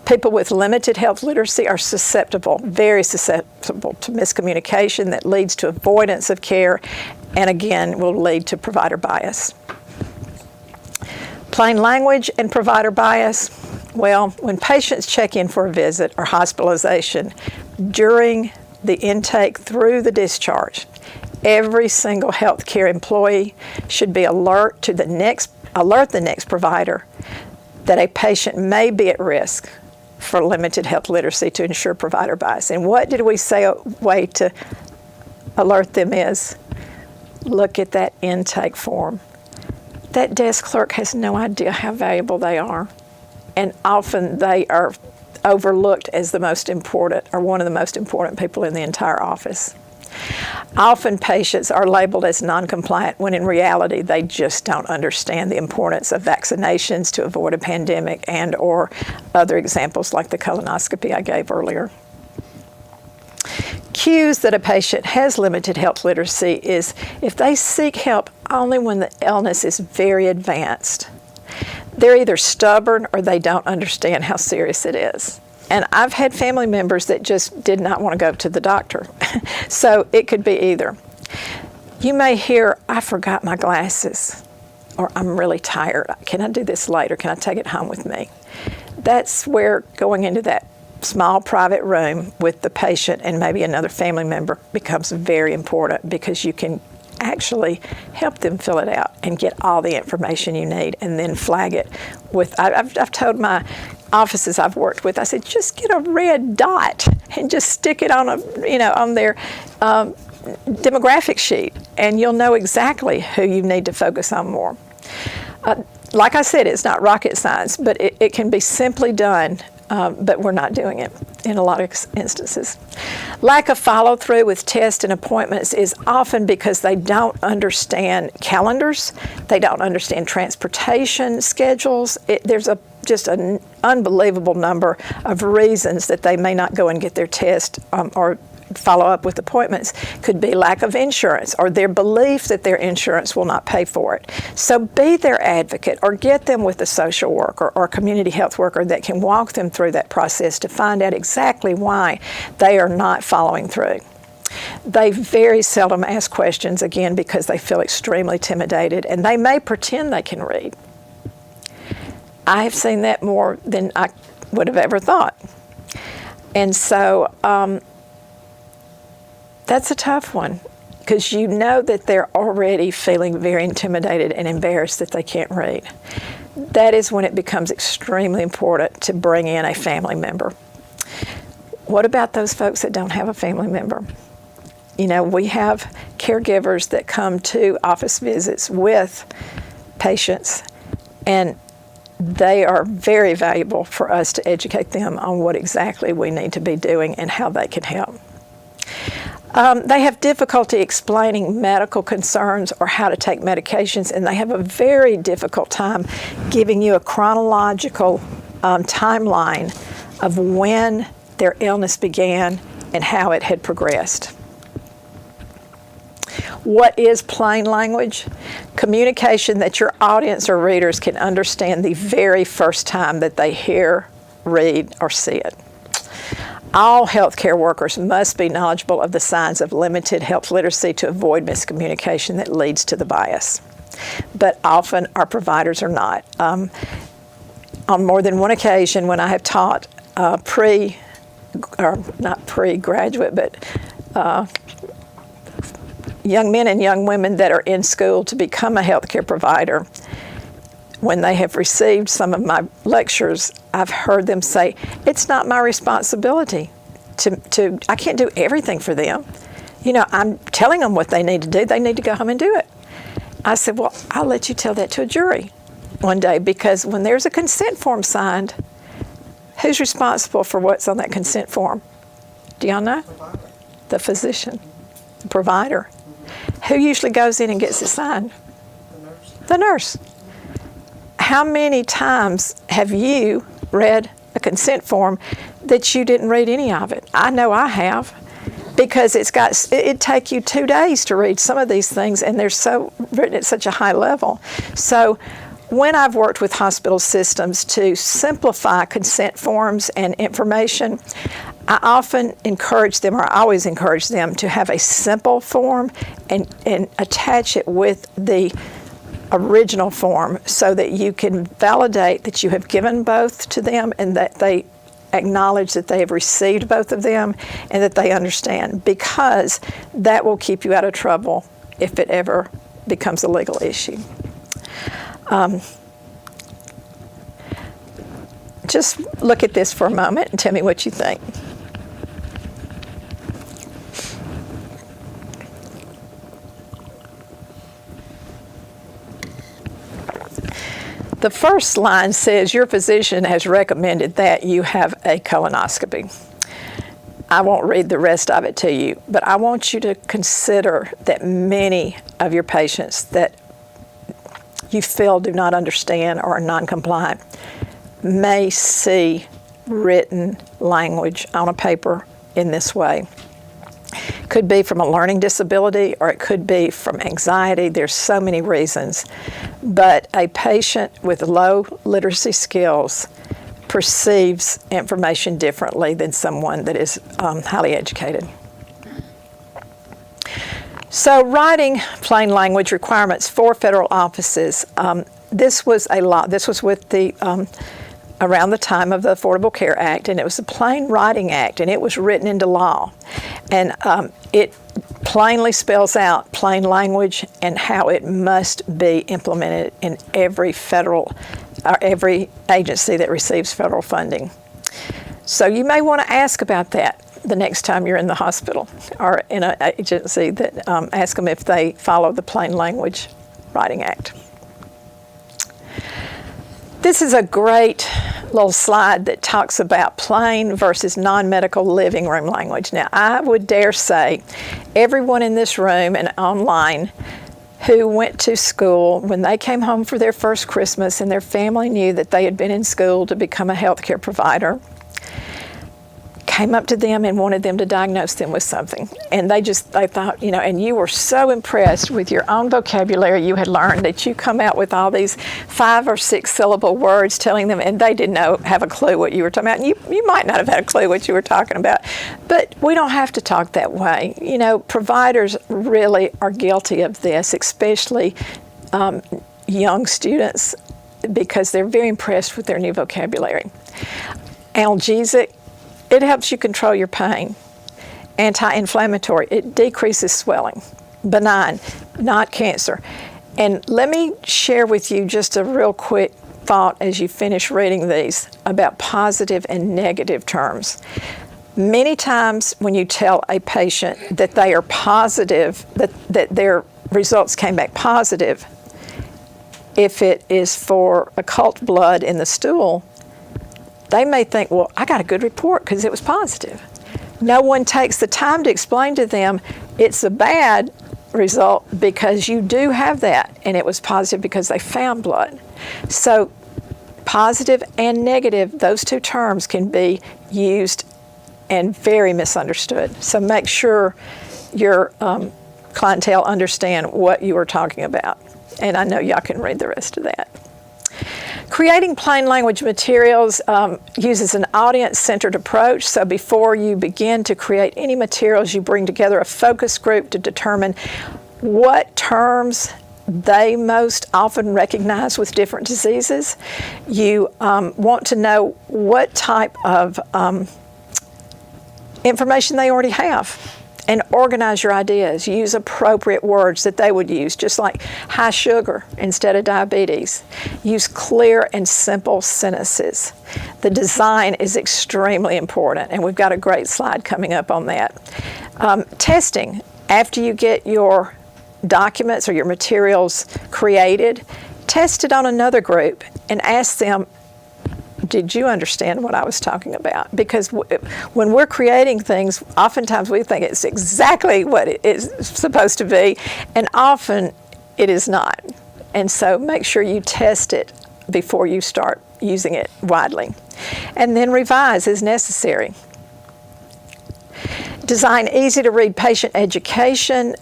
People with limited health literacy are susceptible, very susceptible to miscommunication that leads to avoidance of care and again will lead to provider bias. Plain language and provider bias. Well, when patients check in for a visit or hospitalization, during the intake through the discharge, every single healthcare employee should be alert the next provider that a patient may be at risk for limited health literacy to ensure provider bias. And what did we say a way to alert them is? Look at that intake form. That desk clerk has no idea how valuable they are, and often they are overlooked as the most important or one of the most important people in the entire office. Often patients are labeled as non-compliant when in reality they just don't understand the importance of vaccinations to avoid a pandemic and or other examples like the colonoscopy I gave earlier. Cues that a patient has limited health literacy is if they seek help only when the illness is very advanced. They're either stubborn or they don't understand how serious it is. And I've had family members that just did not want to go to the doctor. So it could be either. You may hear, I forgot my glasses, or I'm really tired. Can I do this later? Can I take it home with me? That's where going into that small private room with the patient and maybe another family member becomes very important, because you can actually help them fill it out and get all the information you need and then flag it with, I've told my offices I've worked with, I said, just get a red dot and just stick it on on their demographic sheet, and you'll know exactly who you need to focus on more. like I said, it's not rocket science, but it can be simply done, but we're not doing it in a lot of instances. Lack of follow-through with tests and appointments is often because they don't understand calendars, they don't understand transportation schedules. There's just an unbelievable number of reasons that they may not go and get their test or follow up with appointments. Could be lack of insurance or their belief that their insurance will not pay for it. So be their advocate or get them with a social worker or community health worker that can walk them through that process to find out exactly why they are not following through. They very seldom ask questions, again, because they feel extremely intimidated, and they may pretend they can read. I have seen that more than I would have ever thought. And so that's a tough one, because you know that they're already feeling very intimidated and embarrassed that they can't read. That is when it becomes extremely important to bring in a family member. What about those folks that don't have a family member? You know, we have caregivers that come to office visits with patients, and they are very valuable for us to educate them on what exactly we need to be doing and how they can help. They have difficulty explaining medical concerns or how to take medications, and they have a very difficult time giving you a chronological timeline of when their illness began and how it had progressed. What is plain language? Communication that your audience or readers can understand the very first time that they hear, read, or see it. All healthcare workers must be knowledgeable of the signs of limited health literacy to avoid miscommunication that leads to the bias. But often our providers are not. On more than one occasion when I have taught not pre-graduate, but young men and young women that are in school to become a healthcare provider, when they have received some of my lectures, I've heard them say, it's not my responsibility I can't do everything for them. You know, I'm telling them what they need to do. They need to go home and do it. I said, well, I'll let you tell that to a jury one day, because when there's a consent form signed, who's responsible for what's on that consent form? Do y'all know? The physician, the provider. Who usually goes in and gets it signed? The nurse. How many times have you read a consent form that you didn't read any of it? I know I have, because it'd take you 2 days to read some of these things, and they're so written at such a high level. So when I've worked with hospital systems to simplify consent forms and information, I often encourage them, or I always encourage them, to have a simple form and attach it with the original form so that you can validate that you have given both to them and that they acknowledge that they have received both of them and that they understand, because that will keep you out of trouble if it ever becomes a legal issue. Just look at this for a moment and tell me what you think. The first line says, your physician has recommended that you have a colonoscopy. I won't read the rest of it to you, but I want you to consider that many of your patients that you feel do not understand or are non-compliant may see written language on a paper in this way. Could be from a learning disability, or it could be from anxiety. There's so many reasons. But a patient with low literacy skills perceives information differently than someone that is highly educated. So writing plain language requirements for federal offices, this was with the around the time of the Affordable Care Act, and it was a Plain Writing Act, and it was written into law. And it plainly spells out plain language and how it must be implemented in every federal, or every agency that receives federal funding. So you may want to ask about that the next time you're in the hospital or in an agency, that ask them if they follow the Plain Language Writing Act. This is a great little slide that talks about plain versus non-medical living room language. Now, I would dare say everyone in this room and online who went to school, when they came home for their first Christmas and their family knew that they had been in school to become a healthcare provider, came up to them and wanted them to diagnose them with something. And they thought, and you were so impressed with your own vocabulary you had learned that you come out with all these 5 or 6 syllable words telling them, and they didn't have a clue what you were talking about. And you might not have had a clue what you were talking about. But we don't have to talk that way. Providers really are guilty of this, especially young students, because they're very impressed with their new vocabulary. Analgesic, it helps you control your pain. Anti-inflammatory, it decreases swelling. Benign, not cancer. And let me share with you just a real quick thought as you finish reading these about positive and negative terms. Many times when you tell a patient that they are positive, that their results came back positive, if it is for occult blood in the stool, they may think, well, I got a good report because it was positive. No one takes the time to explain to them it's a bad result because you do have that, and it was positive because they found blood. So positive and negative, those two terms can be used and very misunderstood. So make sure your clientele understand what you are talking about. And I know y'all can read the rest of that. Creating plain language materials uses an audience-centered approach. So before you begin to create any materials, you bring together a focus group to determine what terms they most often recognize with different diseases. You want to know what type of information they already have, and organize your ideas. Use appropriate words that they would use, just like high sugar instead of diabetes. Use clear and simple sentences. The design is extremely important, and we've got a great slide coming up on that. Testing. After you get your documents or your materials created, test it on another group and ask them, did you understand what I was talking about? Because when we're creating things, oftentimes we think it's exactly what it is supposed to be, and often it is not. And so make sure you test it before you start using it widely. And then revise as necessary. Design easy-to-read patient education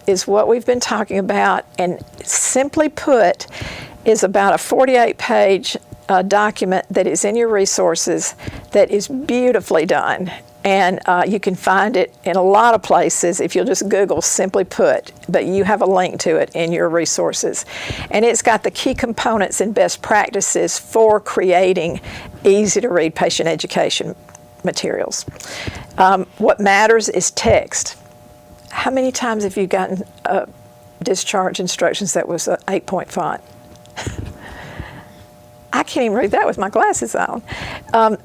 is what we've been talking about, and simply put, is about a 48-page document that is in your resources that is beautifully done. And you can find it in a lot of places if you'll just Google Simply Put, but you have a link to it in your resources. And it's got the key components and best practices for creating easy-to-read patient education materials. What matters is text. How many times have you gotten discharge instructions that was an 8-point font? I can't even read that with my glasses on.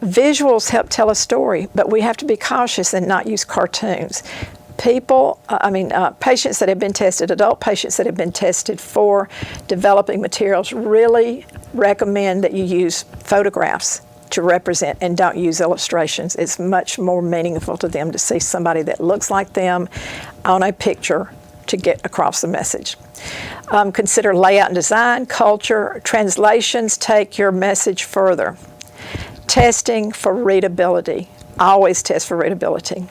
Visuals help tell a story, but we have to be cautious and not use cartoons. Patients that have been tested, adult patients that have been tested for developing materials, really recommend that you use photographs to represent and don't use illustrations. It's much more meaningful to them to see somebody that looks like them on a picture to get across the message. Consider layout and design, culture. Translations take your message further. Testing for readability. Always test for readability.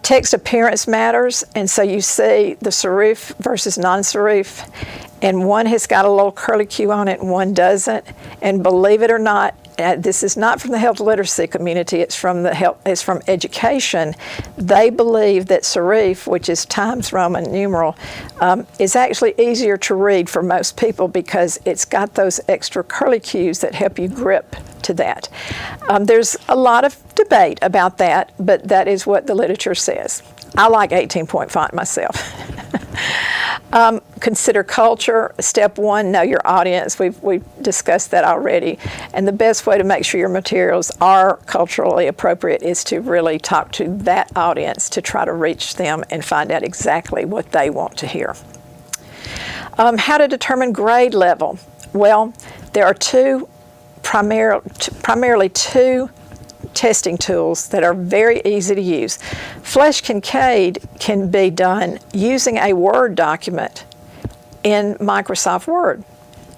Text appearance matters, and so you see the serif versus non-serif, and one has got a little curly Q on it and one doesn't. And believe it or not, this is not from the health literacy community, it's from education. They believe that serif, which is Times Roman numeral, is actually easier to read for most people because it's got those extra curly Qs that help you grip to that. There's a lot of debate about that, but that is what the literature says. I like 18-point font myself. Consider culture. Step 1, know your audience. We've discussed that already. And the best way to make sure your materials are culturally appropriate is to really talk to that audience to try to reach them and find out exactly what they want to hear. How to determine grade level. Well, There are primarily two testing tools that are very easy to use. Flesh Kincaid can be done using a Word document in Microsoft Word.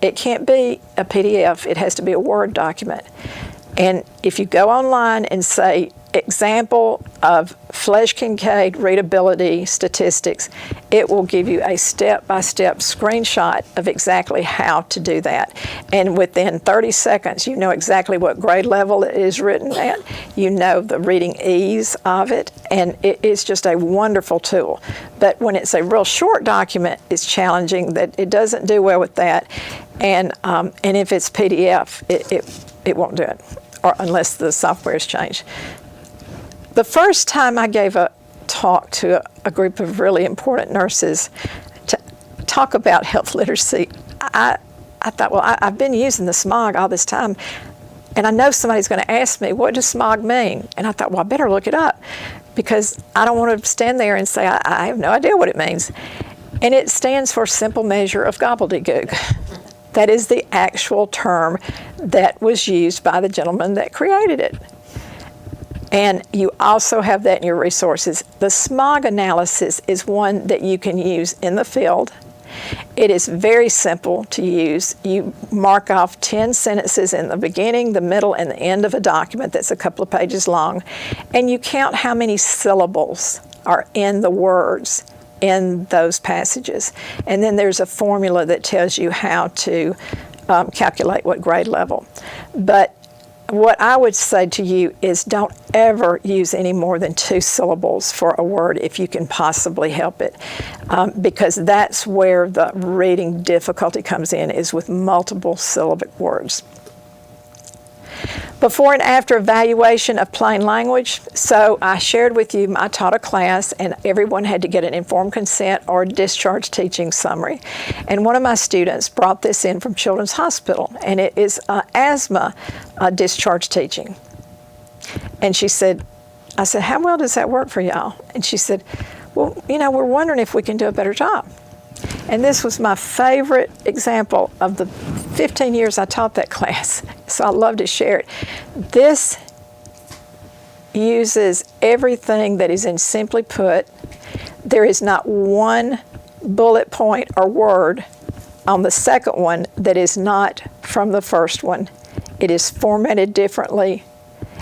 It can't be a PDF, it has to be a Word document. And if you go online and say, example of Flesh Kincaid readability statistics, it will give you a step-by-step screenshot of exactly how to do that. And within 30 seconds, you know exactly what grade level it is written at. You know the reading ease of it, and it is just a wonderful tool. But when it's a real short document, it's challenging that it doesn't do well with that. And if it's PDF, it won't do it, or unless the software is changed. The first time I gave a talk to a group of really important nurses to talk about health literacy, I thought, well, I've been using the SMOG all this time, and I know somebody's going to ask me, what does SMOG mean? And I thought, well, I better look it up, because I don't want to stand there and say, I have no idea what it means. And it stands for Simple Measure of Gobbledygook. That is the actual term that was used by the gentleman that created it. And you also have that in your resources. The SMOG analysis is one that you can use in the field. It is very simple to use. You mark off 10 sentences in the beginning, the middle, and the end of a document that's a couple of pages long, and you count how many syllables are in the words in those passages. And then there's a formula that tells you how to calculate what grade level. But what I would say to you is don't ever use any more than 2 syllables for a word if you can possibly help it, because that's where the reading difficulty comes in, is with multiple syllabic words. Before and after evaluation of plain language. So I shared with you, I taught a class and everyone had to get an informed consent or discharge teaching summary. And one of my students brought this in from Children's Hospital, and it is asthma discharge teaching. And she said, I said, how well does that work for y'all? And she said, well, we're wondering if we can do a better job. And this was my favorite example of the 15 years I taught that class, so I love to share it. This uses everything that is in Simply Put. There is not one bullet point or word on the second one that is not from the first one. It is formatted differently,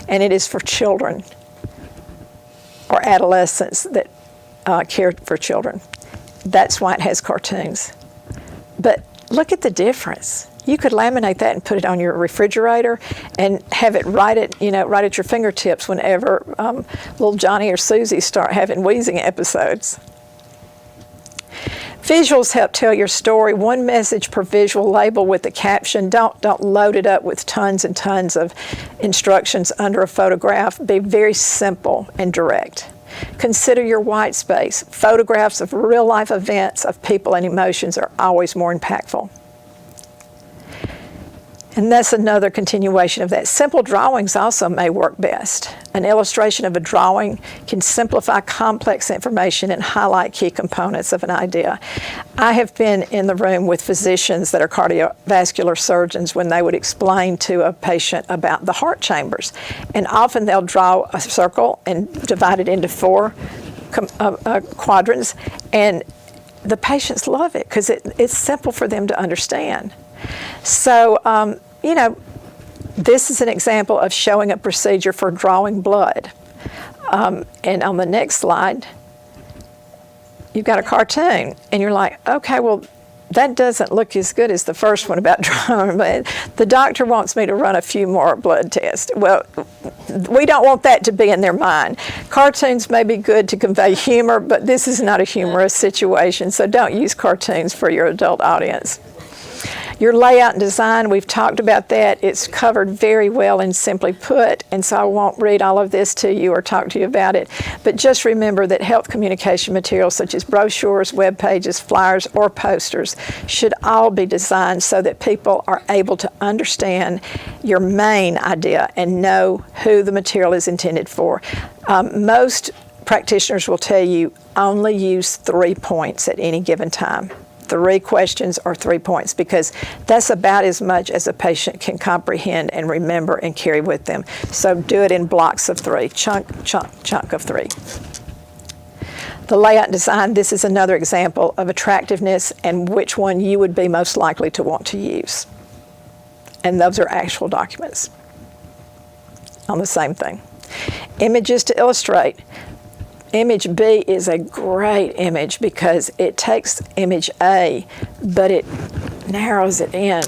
and it is for children or adolescents that care for children. That's why it has cartoons. But look at the difference. You could laminate that and put it on your refrigerator and have it right at your fingertips whenever little Johnny or Susie start having wheezing episodes. Visuals help tell your story. One message per visual label with the caption. Don't load it up with tons and tons of instructions under a photograph. Be very simple and direct. Consider your white space. Photographs of real-life events of people and emotions are always more impactful. And that's another continuation of that. Simple drawings also may work best. An illustration of a drawing can simplify complex information and highlight key components of an idea. I have been in the room with physicians that are cardiovascular surgeons when they would explain to a patient about the heart chambers. And often they'll draw a circle and divide it into 4 quadrants. And the patients love it because it's simple for them to understand. So, this is an example of showing a procedure for drawing blood. And on the next slide, you've got a cartoon. And you're like, okay, well, that doesn't look as good as the first one about drawing blood. The doctor wants me to run a few more blood tests. Well, we don't want that to be in their mind. Cartoons may be good to convey humor, but this is not a humorous situation, so don't use cartoons for your adult audience. Your layout and design, we've talked about that. It's covered very well in Simply Put, and so I won't read all of this to you or talk to you about it. But just remember that health communication materials such as brochures, web pages, flyers, or posters should all be designed so that people are able to understand your main idea and know who the material is intended for. Most practitioners will tell you only use 3 points at any given time. 3 questions or 3 points, because that's about as much as a patient can comprehend and remember and carry with them. So do it in blocks of 3, chunk of 3. The layout and design, this is another example of attractiveness and which one you would be most likely to want to use. And those are actual documents on the same thing. Images to illustrate. Image B is a great image because it takes image A, but it narrows it in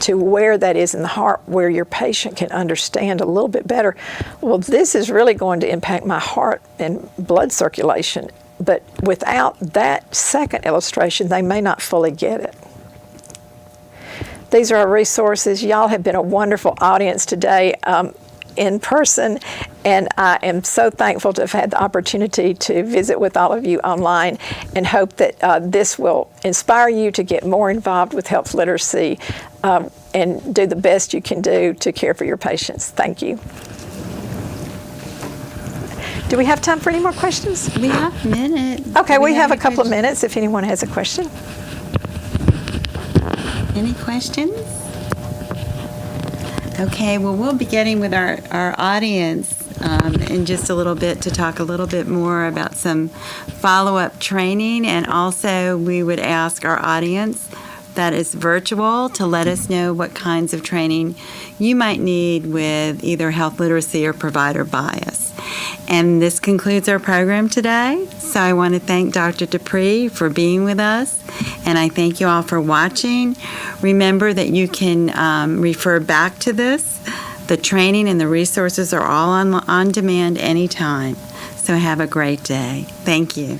to where that is in the heart, where your patient can understand a little bit better. Well, this is really going to impact my heart and blood circulation, but without that second illustration, they may not fully get it. These are our resources. Y'all have been a wonderful audience today in person, and I am so thankful to have had the opportunity to visit with all of you online, and hope that this will inspire you to get more involved with health literacy and do the best you can do to care for your patients. Thank you. Do we have time for any more questions? We have minutes. Okay, Do we have a any couple of questions? minutes if anyone has a question. Any questions? Okay, well, we'll be getting with our audience in just a little bit to talk a little bit more about some follow-up training, and also we would ask our audience that is virtual to let us know what kinds of training you might need with either health literacy or provider bias. And this concludes our program today. So I want to thank Dr. Dupree for being with us, and I thank you all for watching. Remember that you can refer back to this. The training and the resources are all on demand anytime. So have a great day. Thank you.